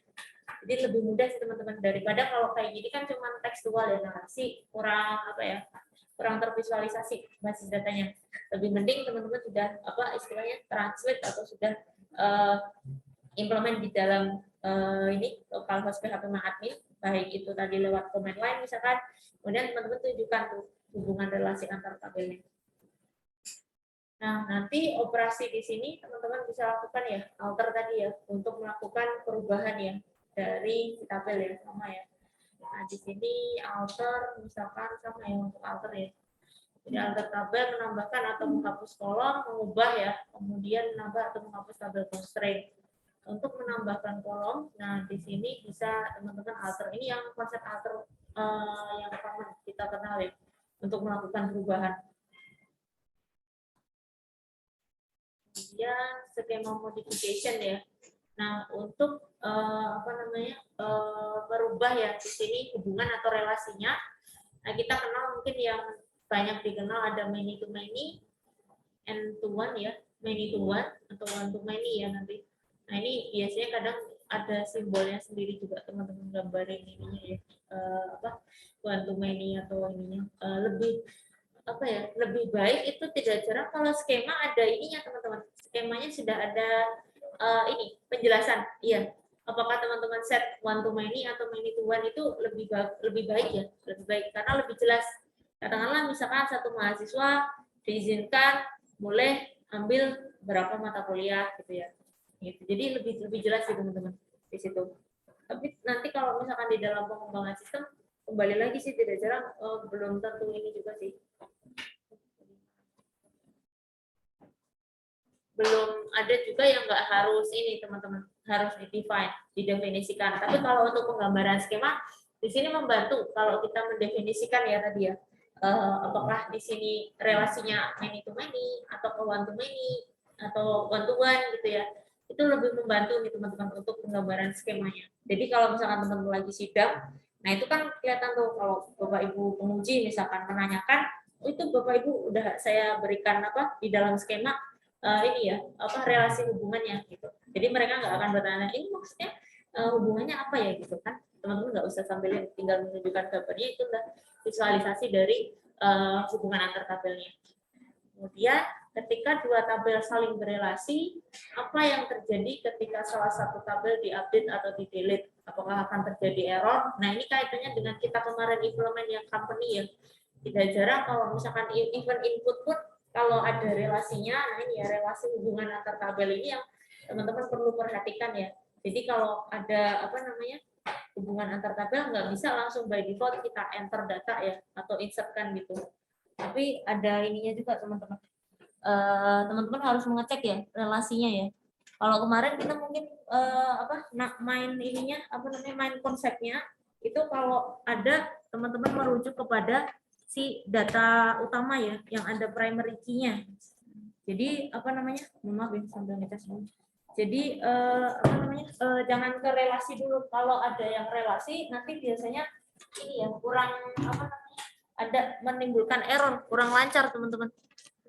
[SPEAKER 1] Jadi lebih mudah sih teman-teman, daripada kalau kayak gini kan cuma tekstual ya, narasi kurang tervisualisasi basis datanya. Lebih mending teman-teman sudah istilahnya translate atau sudah implement di dalam ini localhost phpMyAdmin, baik itu tadi lewat command line misalkan, kemudian teman-teman tunjukkan tuh hubungan relasi antar tabelnya. Nah, nanti operasi di sini teman-teman bisa lakukan ya, alter tadi ya, untuk melakukan perubahan ya dari tabel ya, sama ya. Nah, di sini alter misalkan sama ya untuk alter ya. Jadi alter tabel, menambahkan atau menghapus kolom, mengubah ya, kemudian menambah atau menghapus tabel constraint. Untuk menambahkan kolom, nah di sini bisa teman-teman alter, ini yang konsep alter yang common kita kenal ya, untuk melakukan perubahan. Kemudian skema modification ya. Nah untuk merubah ya di sini hubungan atau relasinya. Nah kita kenal mungkin yang banyak dikenal ada many to many, and to one ya, many to one atau one to many ya nanti. Nah ini biasanya kadang ada simbolnya sendiri juga teman-teman gambarin ininya ya, one to many atau ininya lebih baik itu tidak jarang kalau skema ada ininya teman-teman, skemanya sudah ada ini penjelasan iya, apakah teman-teman set one to many atau many to one itu lebih baik ya, lebih baik karena lebih jelas. Katakanlah misalkan satu mahasiswa diizinkan boleh ambil berapa mata kuliah gitu ya, gitu. Jadi lebih jelas sih teman-teman di situ. Tapi nanti kalau misalkan di dalam pengembangan sistem kembali lagi sih tidak jarang belum tentu ini juga sih, belum ada juga yang nggak harus ini teman-teman, harus didefinisikan. Tapi kalau untuk penggambaran skema di sini membantu kalau kita mendefinisikan ya tadi ya, apakah di sini relasinya many to many atau ke one to many atau one to one gitu ya, itu lebih membantu nih teman-teman untuk penggambaran skemanya. Jadi kalau misalkan teman-teman lagi sidang, nah itu kan kelihatan tuh kalau Bapak Ibu penguji misalkan menanyakan, oh itu Bapak Ibu udah saya berikan di dalam skema ini ya relasi hubungannya gitu. Jadi mereka nggak akan bertanya ini maksudnya hubungannya apa ya gitu kan. Teman-teman nggak usah sambil tinggal menunjukkan gambarnya, itu udah visualisasi dari hubungan antar tabelnya. Kemudian ketika dua tabel saling berelasi, apa yang terjadi ketika salah satu tabel diupdate atau di-delete? Apakah akan terjadi error? Nah ini kaitannya dengan kita kemarin implement yang company ya. Tidak jarang kalau misalkan even input pun kalau ada relasinya, nah ini ya relasi hubungan antar tabel ini yang teman-teman perlu perhatikan ya. Jadi kalau ada hubungan antar tabel nggak bisa langsung by default kita enter data ya atau insertkan gitu. Tapi ada ininya juga teman-teman. Teman-teman harus mengecek ya relasinya ya. Kalau kemarin kita mungkin main konsepnya itu kalau ada teman-teman merujuk kepada si data utama ya, yang ada primary key-nya. Jadi apa namanya? Maaf ya sambil ngetes dulu. Jadi jangan ke relasi dulu. Kalau ada yang relasi nanti biasanya ini ya kurang apa namanya? Ada menimbulkan error, kurang lancar teman-teman.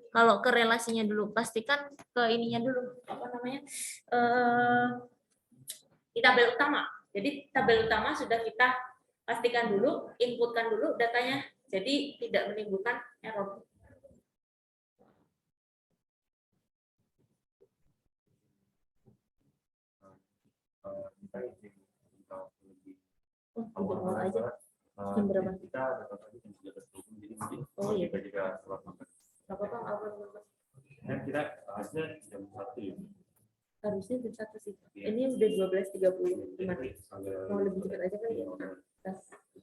[SPEAKER 1] Kalau ke relasinya dulu, pastikan ke ininya dulu apa namanya? Di tabel utama. Jadi tabel utama sudah kita pastikan dulu, inputkan dulu datanya. Jadi tidak menimbulkan error.
[SPEAKER 2] Awal aja.
[SPEAKER 1] Jam berapa?
[SPEAKER 2] Kita dapat tadi jam 13.20, jadi mungkin
[SPEAKER 1] iya.
[SPEAKER 2] juga sholat maghrib.
[SPEAKER 1] Nggak apa-apa.
[SPEAKER 2] Dan kita harusnya jam 1 ya.
[SPEAKER 1] Harusnya jam 1 sih. Ini udah 12.30. Gimana? Mau lebih cepat aja kali ya?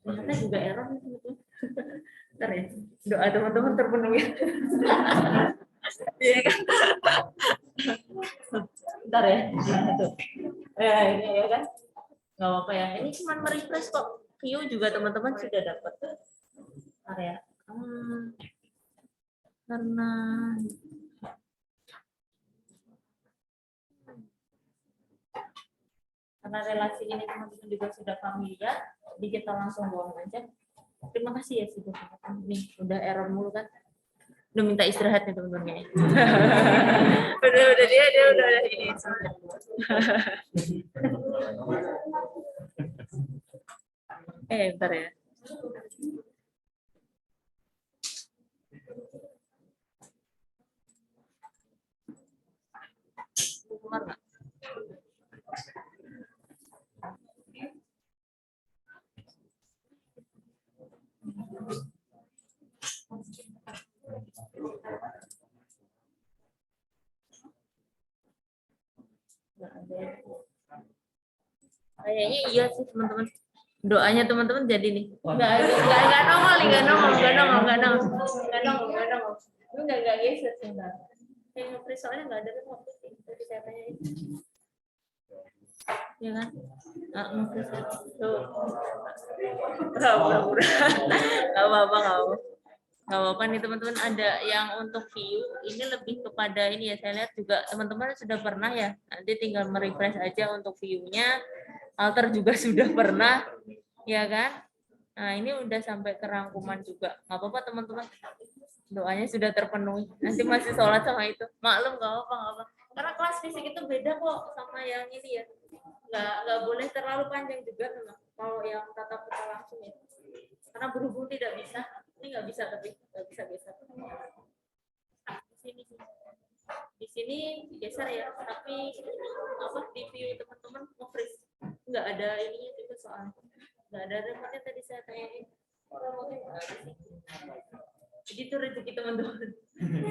[SPEAKER 1] Ternyata juga error nih teman-teman. Bentar ya. Doa teman-teman terpenuhi. Iya kan? Bentar ya. Ini ya kan? Nggak apa-apa ya. Ini cuma merefresh kok. View juga teman-teman sudah dapat. Bentar ya. Karena relasi ini teman-teman juga sudah familiar, jadi kita langsung buang aja. Terima kasih ya sudah teman-teman. Nih, udah error mulu kan. Udah minta istirahat nih teman-teman kayaknya. udah dia udah ini. Bentar ya. Keluar nggak? Kayaknya iya sih teman-teman. Doanya teman-teman jadi nih. Enggak nongol. Lu enggak geser sebentar. Yang nge-freeze soalnya enggak ada kan waktu tadi saya tanya itu. Ya kan? Nge-freeze tuh. Enggak apa-apa nih teman-teman, ada yang untuk view ini lebih kepada ini ya, saya lihat juga teman-teman sudah pernah ya, nanti tinggal merefresh aja untuk view-nya. Alter juga sudah pernah ya kan. Nah ini udah sampai ke rangkuman juga, nggak apa-apa teman-teman, doanya sudah terpenuhi, nanti masih sholat sama itu maklum, nggak apa-apa, karena kelas fisik itu beda kok sama yang ini ya, nggak boleh terlalu panjang juga memang kalau yang tatap muka langsung ya, karena berhubung tidak bisa, ini nggak bisa tapi nggak bisa geser. Di sini geser ya, tapi apa di view teman-teman nge-freeze, nggak ada ininya juga soalnya, nggak ada remote tadi saya tanyain. Jadi itu rezeki teman-teman.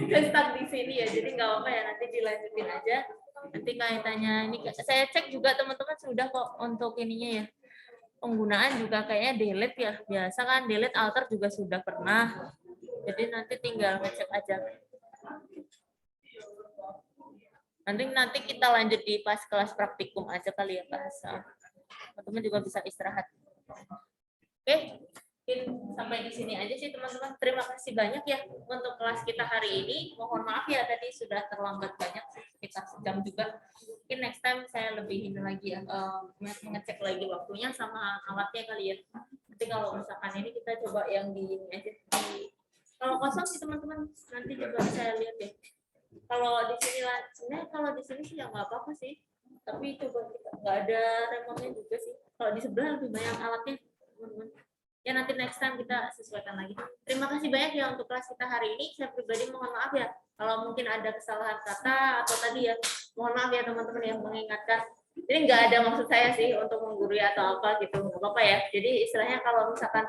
[SPEAKER 1] Kita stuck di sini ya, jadi nggak apa ya, nanti dilanjutin aja. Nanti kaitannya ini saya cek juga teman-teman sudah kok untuk ininya ya. Penggunaan juga kayaknya delete ya, biasa kan delete, alter juga sudah pernah. Jadi nanti tinggal ngecek aja. Nanti kita lanjut di pas kelas praktikum aja kali ya Pak. Teman-teman juga bisa istirahat. Oke, mungkin sampai di sini aja sih teman-teman. Terima kasih banyak ya untuk kelas kita hari ini. Mohon maaf ya tadi sudah terlambat banyak, sekitar sejam juga. Mungkin next time saya lebih ini lagi ya, mengecek lagi waktunya sama alatnya kali ya. Nanti kalau misalkan ini kita coba yang di ini aja. Kalau kosong sih teman-teman, nanti juga saya lihat ya. Kalau di sini lah, sebenarnya kalau di sini sih ya nggak apa-apa sih. Tapi coba kita nggak ada remote-nya juga sih. Kalau di sebelah lebih banyak alatnya, teman-teman. Ya nanti next time kita sesuaikan lagi. Terima kasih banyak ya untuk kelas kita hari ini. Saya pribadi mohon maaf ya kalau mungkin ada kesalahan kata atau tadi ya. Mohon maaf ya teman-teman yang mengingatkan. Jadi nggak ada maksud saya sih untuk menggurui atau apa gitu, nggak apa-apa ya. Jadi istilahnya kalau misalkan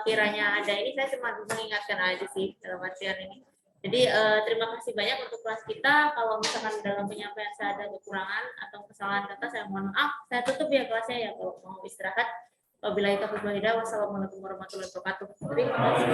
[SPEAKER 1] kiranya ada ini, saya cuma mengingatkan aja sih dalam artian ini. Jadi terima kasih banyak untuk kelas kita. Kalau misalkan dalam penyampaian saya ada kekurangan atau kesalahan kata, saya mohon maaf. Saya tutup ya kelasnya ya kalau mau istirahat. Wabillahi taufiq wal hidayah. Wassalamualaikum warahmatullahi wabarakatuh. Terima kasih.